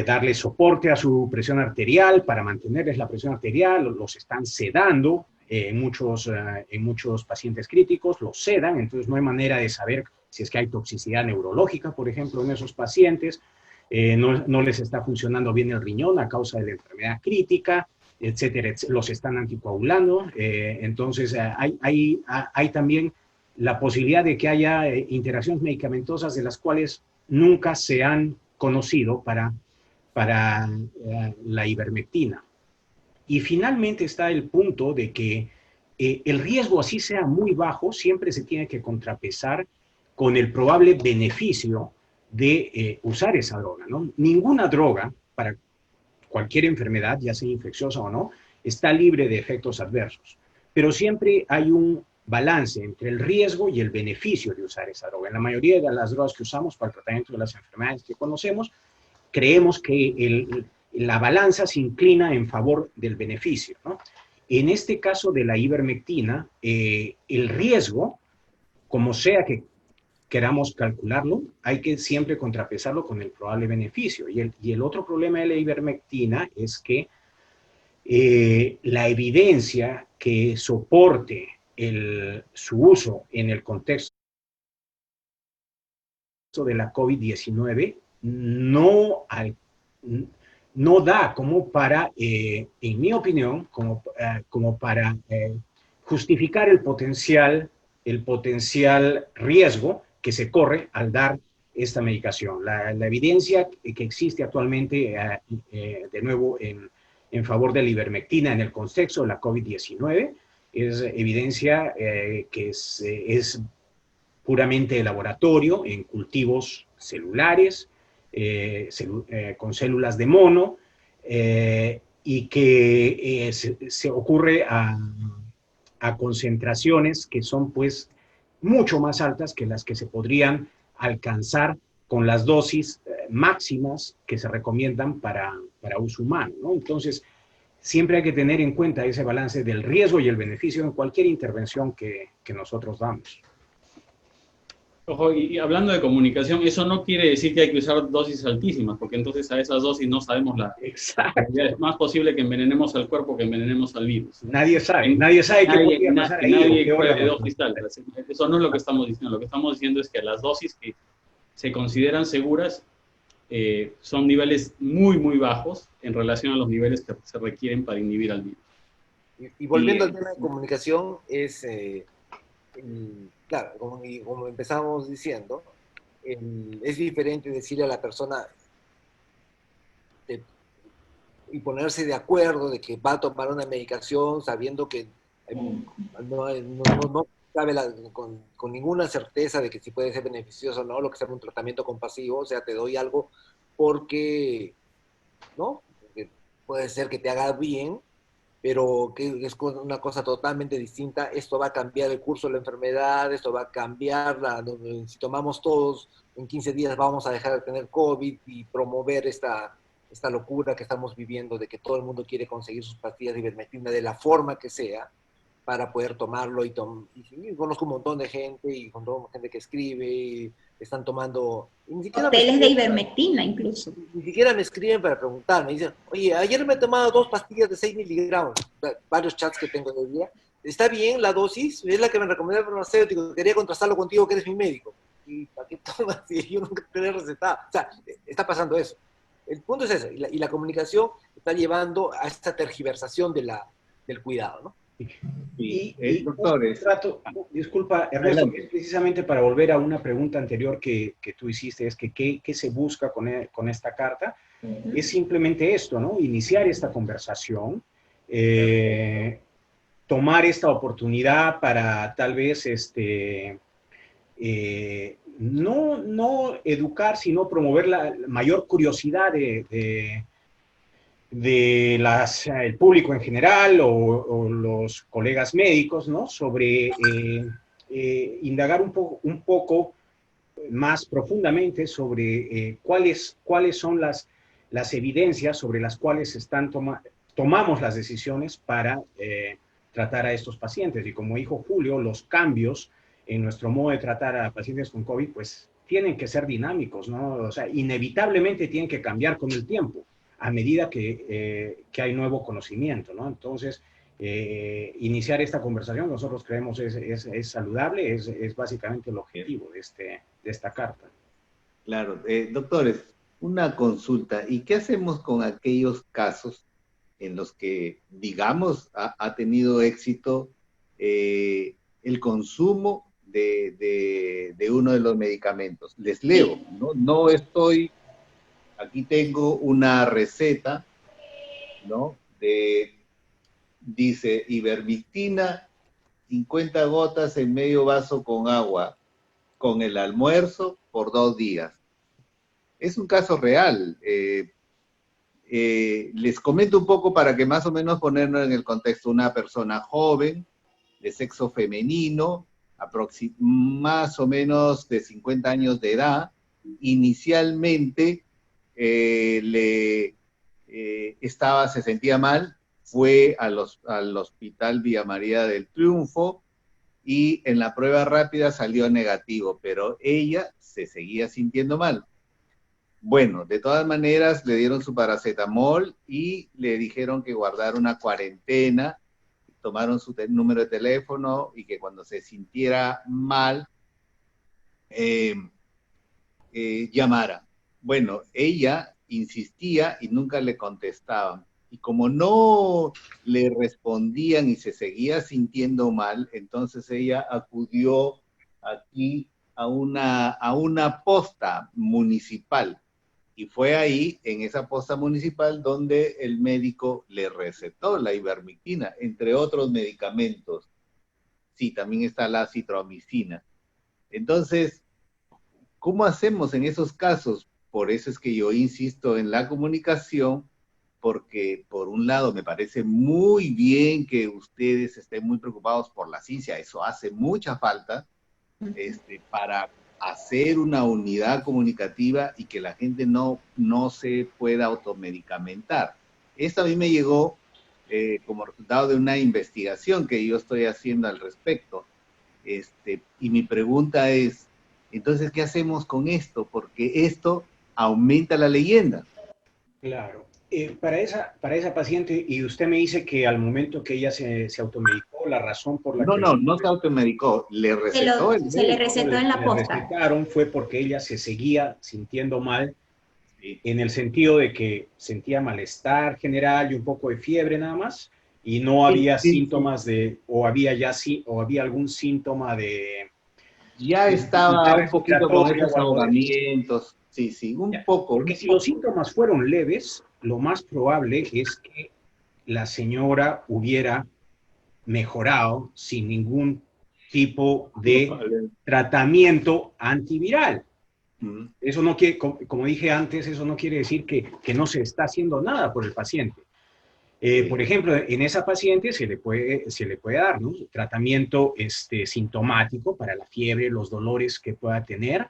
S3: darles soporte a su presión arterial, para mantenerles la presión arterial, los están sedando, en muchos pacientes críticos los sedan, entonces no hay manera de saber si es que hay toxicidad neurológica, por ejemplo, en esos pacientes, no les está funcionando bien el riñón a causa de la enfermedad crítica, etcétera, los están anticoagulando, entonces hay también la posibilidad de que haya interacciones medicamentosas de las cuales nunca se han conocido para la ivermectina. Y finalmente está el punto de que el riesgo, así sea muy bajo, siempre se tiene que contrapesar con el probable beneficio de usar esa droga, ¿no? Ninguna droga, para cualquier enfermedad, ya sea infecciosa o no, está libre de efectos adversos. Pero siempre hay un balance entre el riesgo y el beneficio de usar esa droga. En la mayoría de las drogas que usamos para el tratamiento de las enfermedades que conocemos, creemos que la balanza se inclina en favor del beneficio, ¿no? En este caso de la ivermectina, el riesgo, como sea que queramos calcularlo, hay que siempre contrapesarlo con el probable beneficio. Y el otro problema de la ivermectina es que la evidencia que soporte su uso en el contexto de la COVID-19 no da como para, en mi opinión, como para justificar el potencial riesgo que se corre al dar esta medicación. La evidencia que existe actualmente, de nuevo, en favor de la ivermectina en el contexto de la COVID-19 es evidencia que es puramente de laboratorio, en cultivos celulares, con células de mono, y que se ocurre a concentraciones que son pues mucho más altas que las que se podrían alcanzar con las dosis máximas que se recomiendan para uso humano, ¿no? Entonces, siempre hay que tener en cuenta ese balance del riesgo y el beneficio en cualquier intervención que nosotros damos.
S2: Ojo, y hablando de comunicación, eso no quiere decir que hay que usar dosis altísimas, porque entonces a esas dosis no sabemos la...
S3: Exacto.
S2: Es más posible que envenenemos al cuerpo que envenenemos al virus.
S3: Nadie sabe qué podría pasar ahí.
S2: Nadie puede dosis altas. Eso no es lo que estamos diciendo. Lo que estamos diciendo es que las dosis que se consideran seguras son niveles muy, muy bajos en relación a los niveles que se requieren para inhibir al virus.
S4: Y volviendo al tema de comunicación, claro, como empezamos diciendo, es diferente decirle a la persona y ponerse de acuerdo de que va a tomar una medicación sabiendo que no sabe con ninguna certeza de que si puede ser beneficioso o no, lo que sea un tratamiento compasivo, o sea, te doy algo porque, ¿no? Porque puede ser que te haga bien, pero que es una cosa totalmente distinta. Esto va a cambiar el curso de la enfermedad, esto va a cambiar, si tomamos todos, en 15 días vamos a dejar de tener COVID y promover esta locura que estamos viviendo de que todo el mundo quiere conseguir sus pastillas de ivermectina de la forma que sea para poder tomarlo. Y conozco un montón de gente y conozco gente que escribe y están tomando...
S1: Hoteles de ivermectina incluso.
S4: Ni siquiera me escriben para preguntarme. Dicen, oye, ayer me he tomado 2 pastillas de 6 miligramos. Varios chats que tengo del día. ¿Está bien la dosis? Es la que me recomendó el farmacéutico. Quería contrastarlo contigo, que eres mi médico. ¿Y para qué tomas si yo nunca te he recetado? O sea, está pasando eso. El punto es ese. Y la comunicación está llevando a esta tergiversación del cuidado, ¿no?
S5: Doctores.
S3: Disculpa, Ernesto, es precisamente para volver a una pregunta anterior que tú hiciste, es que ¿qué se busca con esta carta? Es simplemente esto, ¿no? Iniciar esta conversación, tomar esta oportunidad para tal vez no educar, sino promover la mayor curiosidad el público en general o los colegas médicos, ¿no? Sobre indagar un poco más profundamente sobre cuáles son las evidencias sobre las cuales tomamos las decisiones para tratar a estos pacientes. Y como dijo Julio, los cambios en nuestro modo de tratar a pacientes con COVID, pues tienen que ser dinámicos, ¿no? O sea, inevitablemente tienen que cambiar con el tiempo a medida que hay nuevo conocimiento, ¿no? Entonces, iniciar esta conversación nosotros creemos es saludable, es básicamente el objetivo de esta carta.
S5: Claro. Doctores, una consulta. ¿Y qué hacemos con aquellos casos en los que, digamos, ha tenido éxito el consumo de uno de los medicamentos? Les leo, no estoy... Aquí tengo una receta, ¿no? Dice, ivermectina, 50 gotas en medio vaso con agua, con el almuerzo por 2 días. Es un caso real. Les comento un poco para que más o menos ponernos en el contexto. Una persona joven, de sexo femenino, más o menos de 50 años de edad, inicialmente se sentía mal, fue al Hospital Villa María del Triunfo y en la prueba rápida salió negativo, pero ella se seguía sintiendo mal. Bueno, de todas maneras le dieron su paracetamol y le dijeron que guardara una cuarentena, tomaron su número de teléfono y que cuando se sintiera mal, llamara. Bueno, ella insistía y nunca le contestaban. Y como no le respondían y se seguía sintiendo mal, entonces ella acudió aquí a una posta municipal. Y fue ahí, en esa posta municipal, donde el médico le recetó la ivermectina, entre otros medicamentos. Sí, también está la citromicina. Entonces, ¿cómo hacemos en esos casos? Por eso es que yo insisto en la comunicación, porque por un lado me parece muy bien que ustedes estén muy preocupados por la ciencia, eso hace mucha falta, para hacer una unidad comunicativa y que la gente no se pueda automedicamentar. Esto a mí me llegó como resultado de una investigación que yo estoy haciendo al respecto. Y mi pregunta es, entonces, ¿qué hacemos con esto? Porque esto aumenta la leyenda.
S3: Claro. Para esa paciente, y usted me dice que al momento que ella se automedicó, la razón por la que...
S5: No se automedicó, le recetó el
S1: Se le
S5: médico.
S1: recetó en la posta.
S3: Le recetaron fue porque ella se seguía sintiendo mal,
S5: Sí.
S3: en el sentido de que sentía malestar general y un poco de fiebre nada más, y no había síntomas de, o había algún síntoma de...
S5: Ya estaba un poquito con
S3: respiratoria
S5: esos
S3: o algo de eso.
S5: ahogamientos, sí, un poco.
S3: Porque si los síntomas fueron leves, lo más probable es que la señora hubiera mejorado sin ningún tipo de tratamiento antiviral. Eso no quiere, como dije antes, eso no quiere decir que no se está haciendo nada por el paciente. Por ejemplo, en esa paciente se le puede dar, ¿no?, tratamiento sintomático para la fiebre, los dolores que pueda tener,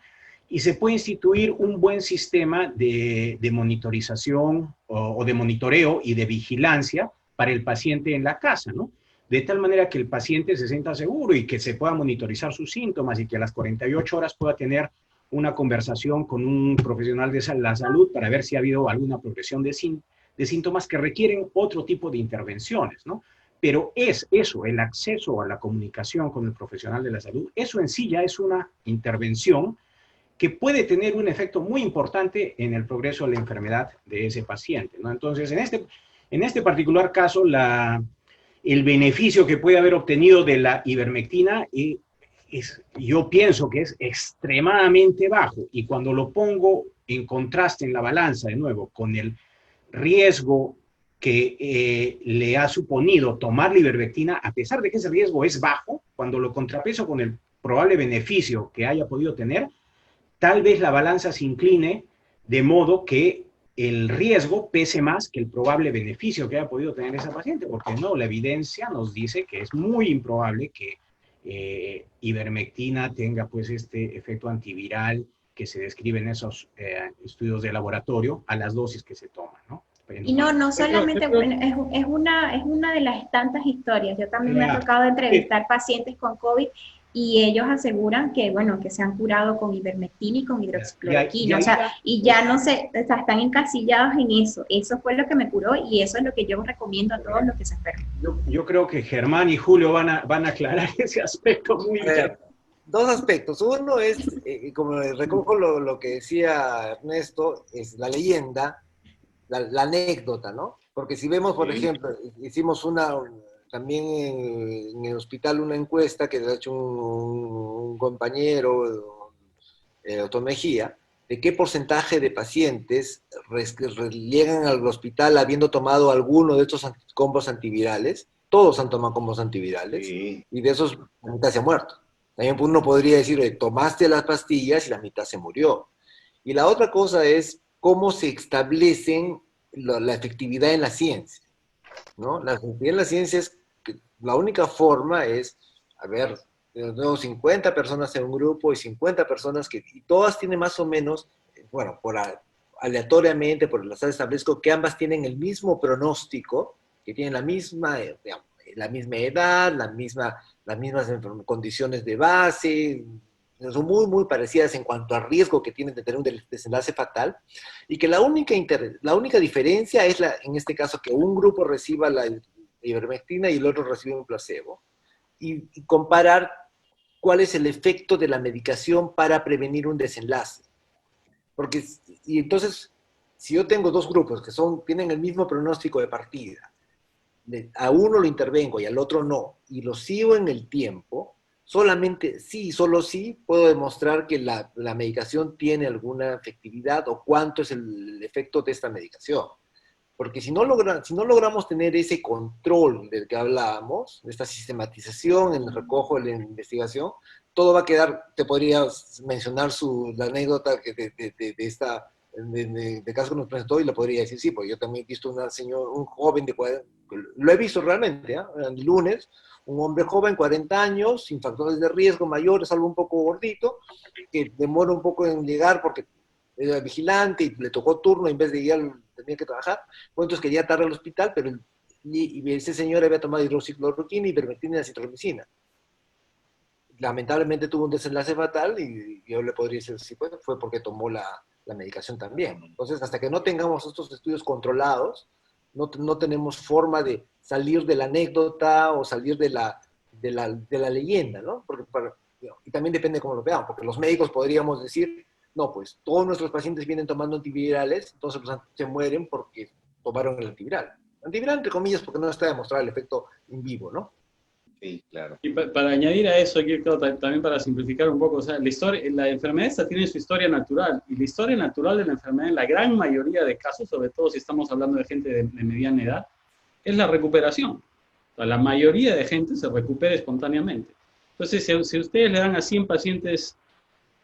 S3: y se puede instituir un buen sistema de monitorización o de monitoreo y de vigilancia para el paciente en la casa, ¿no? De tal manera que el paciente se sienta seguro y que se pueda monitorizar sus síntomas y que a las 48 horas pueda tener una conversación con un profesional de la salud para ver si ha habido alguna progresión de síntomas que requieren otro tipo de intervenciones, ¿no? Pero es eso, el acceso a la comunicación con el profesional de la salud, eso en sí ya es una intervención que puede tener un efecto muy importante en el progreso de la enfermedad de ese paciente, ¿no? Entonces, en este particular caso, el beneficio que puede haber obtenido de la ivermectina yo pienso que es extremadamente bajo, y cuando lo pongo en contraste en la balanza, de nuevo, con el riesgo que le ha suponido tomar la ivermectina, a pesar de que ese riesgo es bajo, cuando lo contrapeso con el probable beneficio que haya podido tener, tal vez la balanza se incline de modo que el riesgo pese más que el probable beneficio que haya podido tener esa paciente, porque no, la evidencia nos dice que es muy improbable que ivermectina tenga pues este efecto antiviral que se describe en esos estudios de laboratorio a las dosis que se toman, ¿no?
S1: Y no solamente, bueno, es una de las tantas historias. Yo también me ha tocado entrevistar pacientes con COVID y ellos aseguran que, bueno, que se han curado con ivermectina y con hidroxicloroquina, y ya no se, o sea, están encasillados en eso. Eso fue lo que me curó y eso es lo que yo recomiendo a todos los que se enferman.
S3: Yo creo que Germán y Julio van a aclarar ese aspecto muy bien.
S4: Dos aspectos. Uno es, como recojo lo que decía Ernesto, es la leyenda, la anécdota, ¿no? Porque si vemos, por ejemplo, hicimos también en el hospital una encuesta que ha hecho un compañero, Otto Mejía, de qué porcentaje de pacientes llegan al hospital habiendo tomado alguno de estos combos antivirales. Todos han tomado combos antivirales, y de esos la mitad se ha muerto. También uno podría decir, tomaste las pastillas y la mitad se murió. Y la otra cosa es cómo se establecen la efectividad en la ciencia, ¿no? La efectividad en la ciencia es que la única forma es, a ver, tengo 50 personas en un grupo y 50 personas y todas tienen más o menos, bueno, aleatoriamente, por el azar establezco que ambas tienen el mismo pronóstico, que tienen la misma, digamos, la misma edad, las mismas condiciones de base, son muy, muy parecidas en cuanto al riesgo que tienen de tener un desenlace fatal, y que la única diferencia es, en este caso, que un grupo reciba la ivermectina y el otro recibe un placebo, y comparar cuál es el efecto de la medicación para prevenir un desenlace. Porque, y entonces, si yo tengo dos grupos que tienen el mismo pronóstico de partida, a uno lo intervengo y al otro no, y lo sigo en el tiempo, solamente sí, solo sí puedo demostrar que la medicación tiene alguna efectividad o cuánto es el efecto de esta medicación. Porque si no logramos tener ese control del que hablábamos, de esta sistematización en el recojo de la investigación, todo va a quedar. Te podría mencionar la anécdota de caso que nos presentó, y lo podría decir, sí, porque yo también he visto un joven lo he visto realmente, el lunes, un hombre joven, 40 años, sin factores de riesgo mayores, algo un poco gordito, que demora un poco en llegar porque era vigilante y le tocó turno, en vez de ir, tenía que trabajar. Bueno, entonces quería tarde al hospital, pero ese señor había tomado hidroxicloroquina, ivermectina y acitromicina. Lamentablemente tuvo un desenlace fatal, y yo le podría decir, sí, pues, fue porque tomó la medicación también. Entonces, hasta que no tengamos estos estudios controlados, no tenemos forma de salir de la anécdota o salir de la leyenda, ¿no? Y también depende de cómo lo veamos, porque los médicos podríamos decir, no, pues todos nuestros pacientes vienen tomando antivirales, entonces se mueren porque tomaron el antiviral. Antiviral, entre comillas, porque no está demostrado el efecto in vivo, ¿no?
S5: Sí, claro.
S2: Y para añadir a eso, aquí, también para simplificar un poco, o sea, la enfermedad esta tiene su historia natural, y la historia natural de la enfermedad, en la gran mayoría de casos, sobre todo si estamos hablando de gente de mediana edad, es la recuperación. O sea, la mayoría de gente se recupera espontáneamente. Entonces, si ustedes le dan a 100 pacientes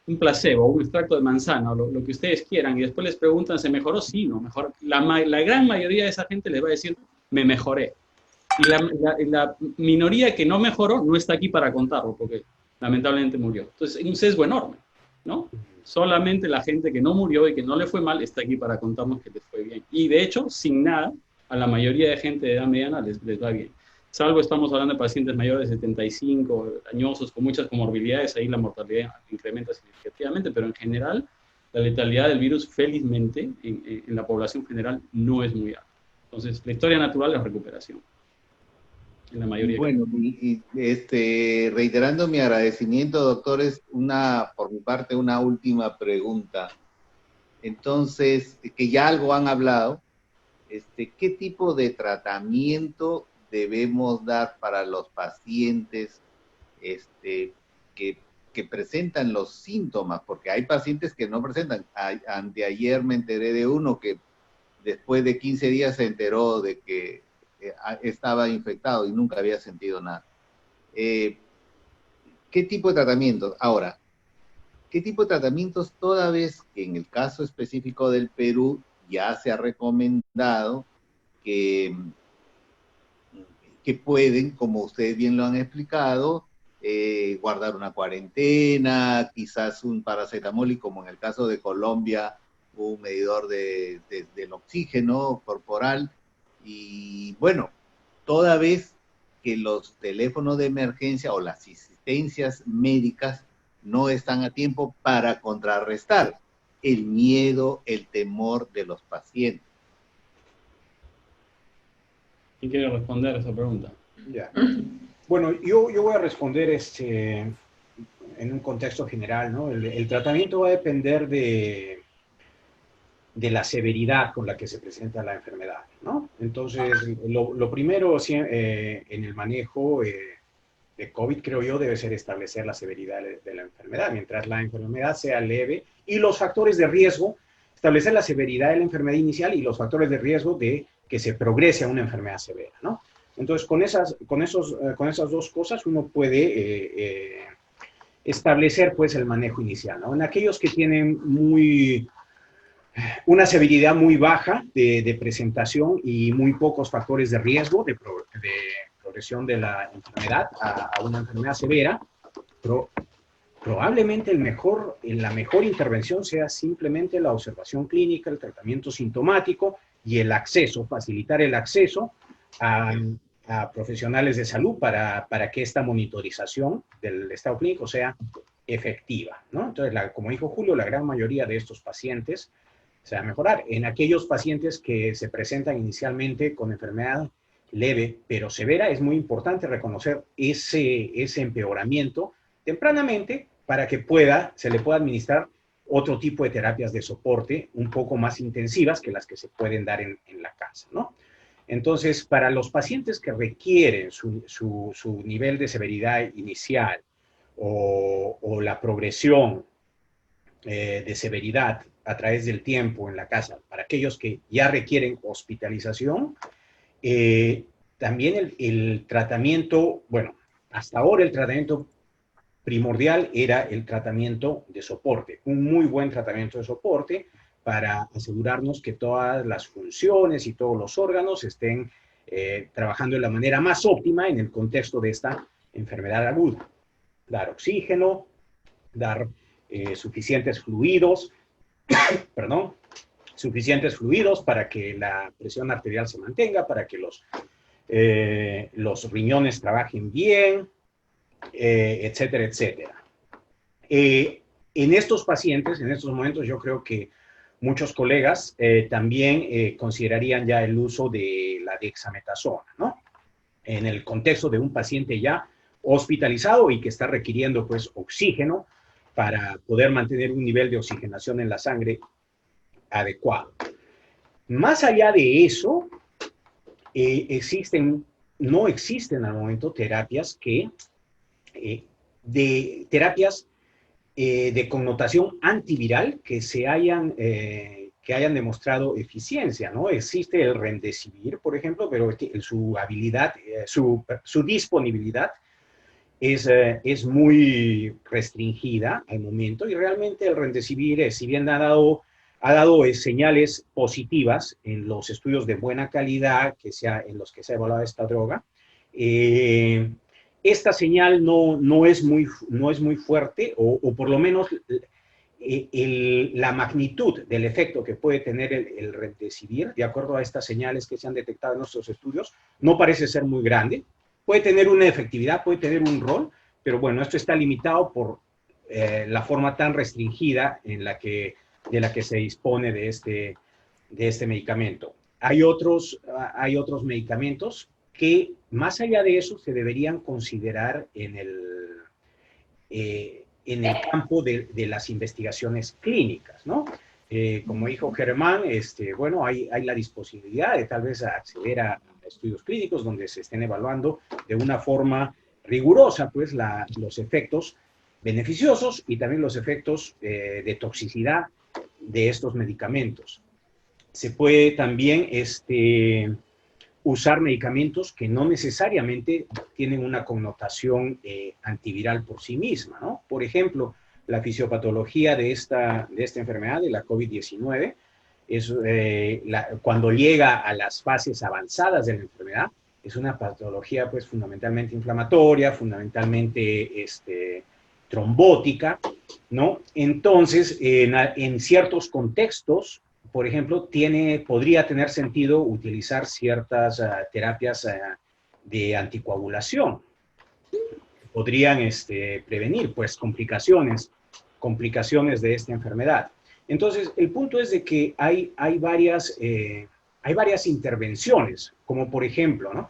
S2: un placebo, un extracto de manzana, o lo que ustedes quieran, y después les preguntan, ¿se mejoró? Sí, no, mejor. La gran mayoría de esa gente les va a decir, me mejoré. Y la minoría que no mejoró no está aquí para contarlo, porque lamentablemente murió. Entonces, hay un sesgo enorme, ¿no? Solamente la gente que no murió y que no le fue mal está aquí para contarnos que les fue bien. Y de hecho, sin nada, a la mayoría de gente de edad mediana les va bien. Salvo estamos hablando de pacientes mayores de 75 añosos con muchas comorbilidades, ahí la mortalidad incrementa significativamente, pero en general la letalidad del virus, felizmente, en la población general no es muy alta. Entonces, la historia natural es recuperación. En la mayoría.
S5: Bueno, reiterando mi agradecimiento, doctores, por mi parte, una última pregunta. Entonces, que ya algo han hablado, ¿qué tipo de tratamiento debemos dar para los pacientes que presentan los síntomas? Porque hay pacientes que no presentan. Anteayer me enteré de uno que después de 15 días se enteró de que estaba infectado y nunca había sentido nada. ¿Qué tipo de tratamientos? Ahora, ¿qué tipo de tratamientos, toda vez que en el caso específico del Perú ya se ha recomendado que pueden, como ustedes bien lo han explicado, guardar una cuarentena, quizás un paracetamol, y como en el caso de Colombia, un medidor del oxígeno corporal? Y bueno, toda vez que los teléfonos de emergencia o las asistencias médicas no están a tiempo para contrarrestar el miedo, el temor de los pacientes.
S2: ¿Quién quiere responder a esa pregunta?
S3: Ya. Bueno, yo voy a responder en un contexto general, ¿no? El tratamiento va a depender de la severidad con la que se presenta la enfermedad, ¿no? Entonces, lo primero en el manejo de COVID, creo yo, debe ser establecer la severidad de la enfermedad. Mientras la enfermedad sea leve, y los factores de riesgo, establecer la severidad de la enfermedad inicial y los factores de riesgo de que se progrese a una enfermedad severa, ¿no? Entonces, con esas dos cosas uno puede establecer, pues, el manejo inicial, ¿no? En aquellos que tienen una severidad muy baja de presentación y muy pocos factores de riesgo de progresión de la enfermedad a una enfermedad severa, probablemente la mejor intervención sea simplemente la observación clínica, el tratamiento sintomático y el acceso, facilitar el acceso a a profesionales de salud para que esta monitorización del estado clínico sea efectiva, ¿no? Entonces, como dijo Julio, la gran mayoría de estos pacientes se va a mejorar. En aquellos pacientes que se presentan inicialmente con enfermedad leve pero severa, es muy importante reconocer ese empeoramiento tempranamente para que se le pueda administrar otro tipo de terapias de soporte un poco más intensivas que las que se pueden dar en la casa, ¿no? Entonces, para los pacientes que requieren su nivel de severidad inicial o la progresión de severidad a través del tiempo en la casa, para aquellos que ya requieren hospitalización, también el tratamiento, bueno, hasta ahora el tratamiento primordial era el tratamiento de soporte, un muy buen tratamiento de soporte para asegurarnos que todas las funciones y todos los órganos estén trabajando de la manera más óptima en el contexto de esta enfermedad aguda. Dar oxígeno, dar suficientes fluidos, perdón, suficientes fluidos para que la presión arterial se mantenga, para que los riñones trabajen bien, etcétera, etcétera. En estos pacientes, en estos momentos, yo creo que muchos colegas también considerarían ya el uso de la dexametasona, ¿no? En el contexto de un paciente ya hospitalizado y que está requiriendo, pues, oxígeno para poder mantener un nivel de oxigenación en la sangre adecuado. Más allá de eso, no existen al momento terapias de connotación antiviral que hayan demostrado eficiencia, ¿no? Existe el Remdesivir, por ejemplo, pero su habilidad, su disponibilidad es muy restringida al momento, y realmente el Remdesivir, si bien ha dado señales positivas en los estudios de buena calidad en los que se ha evaluado esta droga, esta señal no es muy fuerte, o por lo menos la magnitud del efecto que puede tener el Remdesivir, de acuerdo a estas señales que se han detectado en nuestros estudios, no parece ser muy grande. Puede tener una efectividad, puede tener un rol, pero bueno, esto está limitado por la forma tan restringida de la que se dispone de este medicamento. Hay otros medicamentos que, más allá de eso, se deberían considerar en el campo de las investigaciones clínicas, ¿no? Como dijo Germán, bueno, hay la disponibilidad de tal vez acceder a estudios clínicos donde se estén evaluando de una forma rigurosa, pues, los efectos beneficiosos y también los efectos de toxicidad de estos medicamentos. Se puede también usar medicamentos que no necesariamente tienen una connotación antiviral por sí misma, ¿no? Por ejemplo, la fisiopatología de esta enfermedad, de la COVID-19, cuando llega a las fases avanzadas de la enfermedad, es una patología, pues, fundamentalmente inflamatoria, fundamentalmente trombótica, ¿no? Entonces, en ciertos contextos, por ejemplo, podría tener sentido utilizar ciertas terapias de anticoagulación. Podrían prevenir, pues, complicaciones de esta enfermedad. Entonces, el punto es de que hay varias intervenciones, como por ejemplo, ¿no?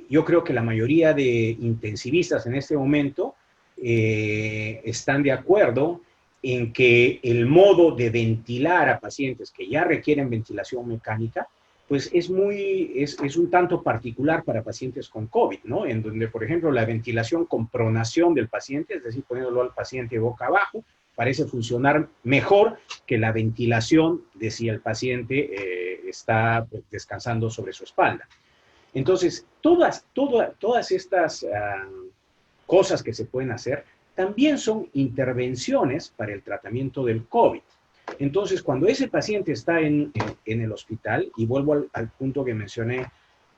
S3: Yo creo que la mayoría de intensivistas en este momento están de acuerdo en que el modo de ventilar a pacientes que ya requieren ventilación mecánica, pues es un tanto particular para pacientes con COVID, ¿no? En donde, por ejemplo, la ventilación con pronación del paciente, es decir, poniéndolo al paciente boca abajo, parece funcionar mejor que la ventilación de si el paciente está, pues, descansando sobre su espalda. Entonces, todas estas cosas que se pueden hacer también son intervenciones para el tratamiento del COVID. Entonces, cuando ese paciente está en el hospital, y vuelvo al punto que mencioné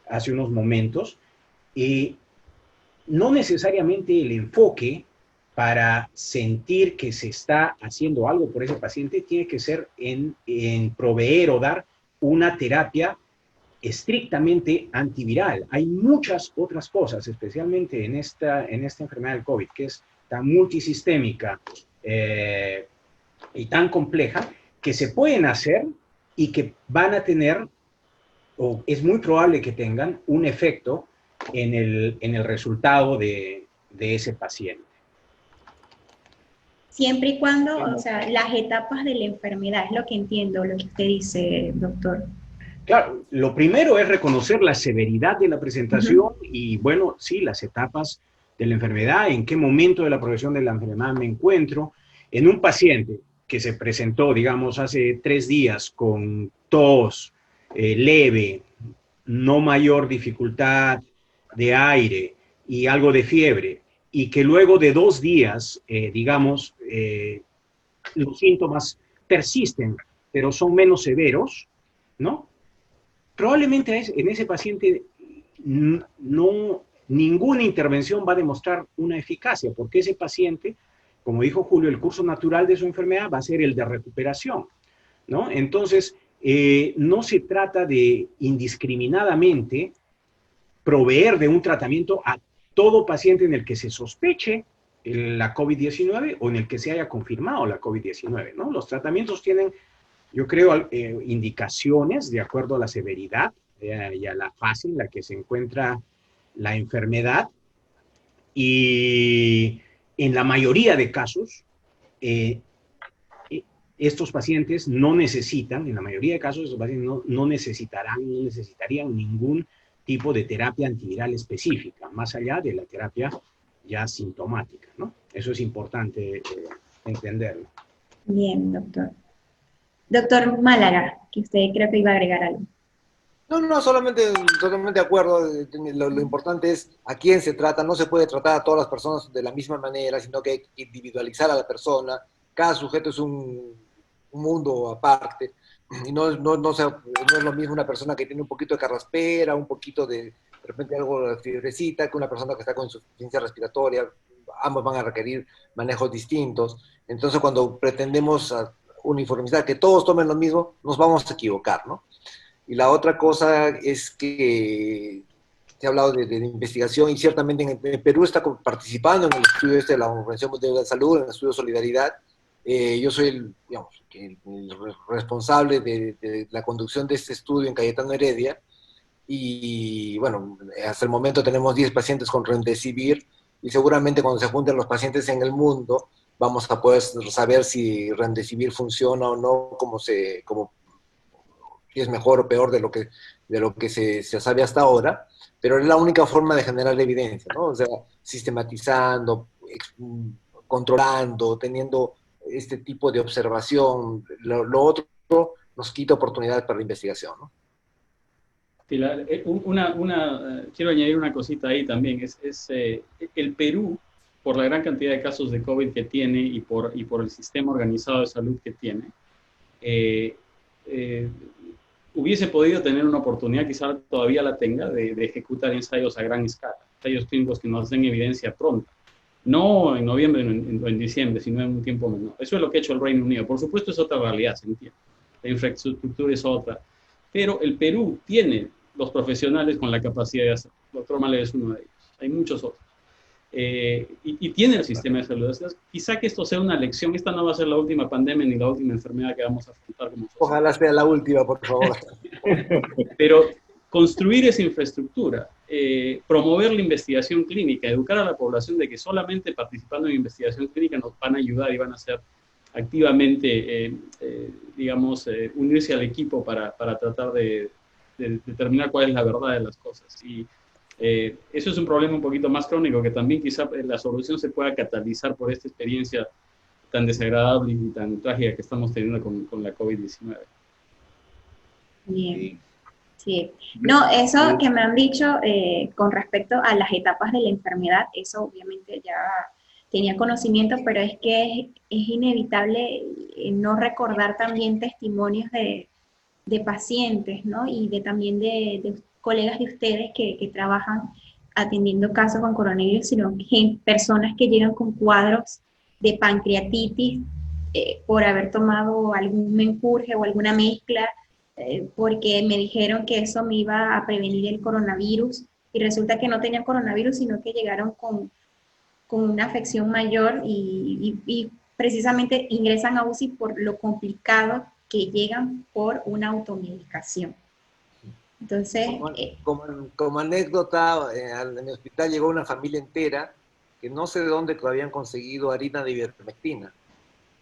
S3: hace unos momentos, no necesariamente el enfoque para sentir que se está haciendo algo por ese paciente tiene que ser en proveer o dar una terapia estrictamente antiviral. Hay muchas otras cosas, especialmente en esta enfermedad del COVID, que es tan multisistémica y tan compleja, que se pueden hacer y que van a tener, o es muy probable que tengan, un efecto en el resultado de ese paciente.
S1: Siempre y cuando, o sea, las etapas de la enfermedad, es lo que entiendo, lo que usted dice, doctor.
S3: Claro, lo primero es reconocer la severidad de la presentación y, bueno, sí, las etapas de la enfermedad, en qué momento de la progresión de la enfermedad me encuentro. En un paciente que se presentó, digamos, hace 3 días con tos leve, no mayor dificultad de aire y algo de fiebre, y que luego de 2 días, digamos, los síntomas persisten, pero son menos severos, ¿no? Probablemente en ese paciente ninguna intervención va a demostrar una eficacia, porque ese paciente, como dijo Julio, el curso natural de su enfermedad va a ser el de recuperación, ¿no? Entonces, no se trata de indiscriminadamente proveer de un tratamiento a todo paciente en el que se sospeche la COVID-19 o en el que se haya confirmado la COVID-19, ¿no? Los tratamientos tienen, yo creo, indicaciones de acuerdo a la severidad y a la fase en la que se encuentra la enfermedad, y en la mayoría de casos, estos pacientes no necesitan, en la mayoría de casos, estos pacientes no necesitarían ningún tipo de terapia antiviral específica, más allá de la terapia ya sintomática, ¿no? Eso es importante entenderlo.
S1: Bien, doctor. Doctor Málaga, que usted creo que iba a agregar algo.
S4: No, solamente totalmente de acuerdo. Lo importante es a quién se trata. No se puede tratar a todas las personas de la misma manera, sino que hay que individualizar a la persona. Cada sujeto es un mundo aparte. Y no es lo mismo una persona que tiene un poquito de carraspera, un poquito de repente algo de fiebrecita, que una persona que está con insuficiencia respiratoria. Ambos van a requerir manejos distintos. Entonces, cuando pretendemos uniformizar, que todos tomen lo mismo, nos vamos a equivocar, ¿no? Y la otra cosa es que se ha hablado de investigación, y ciertamente en Perú está participando en el estudio de la Organización Mundial de la Salud, en el estudio Solidaridad. Yo soy el responsable de la conducción de este estudio en Cayetano Heredia, y bueno, hasta el momento tenemos 10 pacientes con Remdesivir, y seguramente cuando se junten los pacientes en el mundo, vamos a poder saber si Remdesivir funciona o no, como si es mejor o peor de lo que se sabe hasta ahora, pero es la única forma de generar evidencia, ¿no? O sea, sistematizando, controlando, teniendo este tipo de observación. Lo otro nos quita oportunidades para la investigación, ¿no?
S2: Sí, quiero añadir una cosita ahí también. El Perú, por la gran cantidad de casos de COVID que tiene y por el sistema organizado de salud que tiene, hubiese podido tener una oportunidad, quizá todavía la tenga, de ejecutar ensayos a gran escala, ensayos clínicos que nos den evidencia pronta. No en noviembre o en diciembre, sino en un tiempo menor. Eso es lo que ha hecho el Reino Unido. Por supuesto, es otra realidad, se entiende. La infraestructura es otra. Pero el Perú tiene los profesionales con la capacidad de hacerlo. El doctor Málaga es uno de ellos. Hay muchos otros. Y tiene el sistema de salud. Entonces, quizá que esto sea una lección. Esta no va a ser la última pandemia ni la última enfermedad que vamos a afrontar como sociedad.
S4: Ojalá sea la última, por favor.
S2: Pero construir esa infraestructura, promover la investigación clínica, educar a la población de que solamente participando en investigación clínica nos van a ayudar y van a ser activamente, unirse al equipo para tratar de determinar cuál es la verdad de las cosas. Y eso es un problema un poquito más crónico, que también quizá la solución se pueda catalizar por esta experiencia tan desagradable y tan trágica que estamos teniendo con la COVID-19.
S1: Bien. Sí. No, eso que me han dicho con respecto a las etapas de la enfermedad, eso obviamente ya tenía conocimiento, pero es que es inevitable no recordar también testimonios de pacientes, ¿no? Y también de colegas de ustedes que trabajan atendiendo casos con coronavirus, sino que personas que llegan con cuadros de pancreatitis por haber tomado algún menjurje o alguna mezcla porque me dijeron que eso me iba a prevenir el coronavirus y resulta que no tenían coronavirus, sino que llegaron con una afección mayor y precisamente ingresan a UCI por lo complicado que llegan por una automedicación. Entonces,
S4: como anécdota, en mi hospital llegó una familia entera que no sé de dónde habían conseguido harina de ivermectina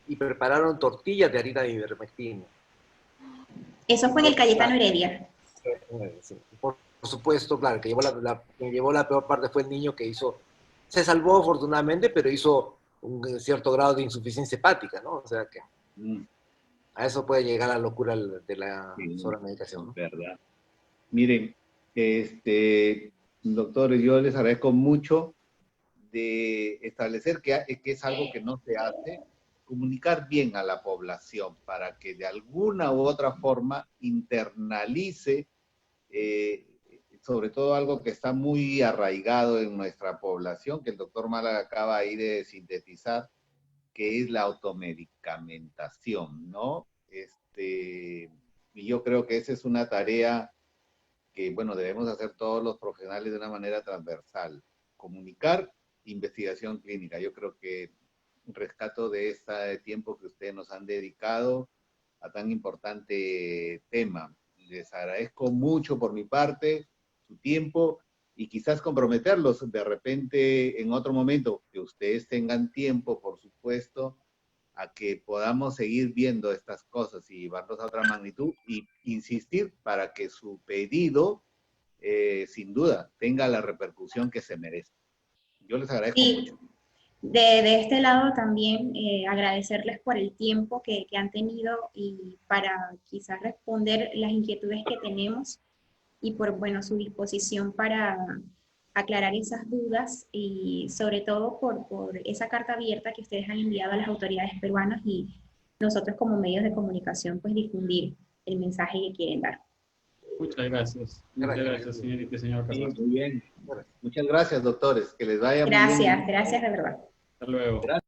S4: y prepararon tortillas de harina de ivermectina.
S1: eso fue en el Cayetano Heredia.
S4: Sí. Por supuesto, claro, que llevó la peor parte fue el niño que se salvó afortunadamente, pero hizo un cierto grado de insuficiencia hepática, ¿no? O sea que a eso puede llegar la locura de la sobremedicación, ¿no?
S5: Verdad. Miren, doctores, yo les agradezco mucho de establecer que es algo que no se hace, comunicar bien a la población para que de alguna u otra forma internalice, sobre todo algo que está muy arraigado en nuestra población, que el doctor Málaga acaba ahí de sintetizar, que es la automedicamentación, ¿no? Y yo creo que esa es una tarea que, bueno, debemos hacer todos los profesionales de una manera transversal. Comunicar, investigación clínica. Yo creo que rescato de este tiempo que ustedes nos han dedicado a tan importante tema. Les agradezco mucho por mi parte su tiempo y quizás comprometerlos de repente en otro momento, que ustedes tengan tiempo, por supuesto, a que podamos seguir viendo estas cosas y llevarlos a otra magnitud y insistir para que su pedido, sin duda, tenga la repercusión que se merece. Yo les agradezco mucho.
S1: De este lado también agradecerles por el tiempo que han tenido y para quizás responder las inquietudes que tenemos y por, bueno, su disposición para aclarar esas dudas y sobre todo por esa carta abierta que ustedes han enviado a las autoridades peruanas y nosotros como medios de comunicación pues difundir el mensaje que quieren dar.
S2: Muchas gracias. Muchas gracias, señorita y señor Carlos.
S5: Muy bien. Muchas gracias, doctores. Que les vaya muy bien.
S1: Gracias de verdad.
S2: Hasta luego.
S5: Gracias.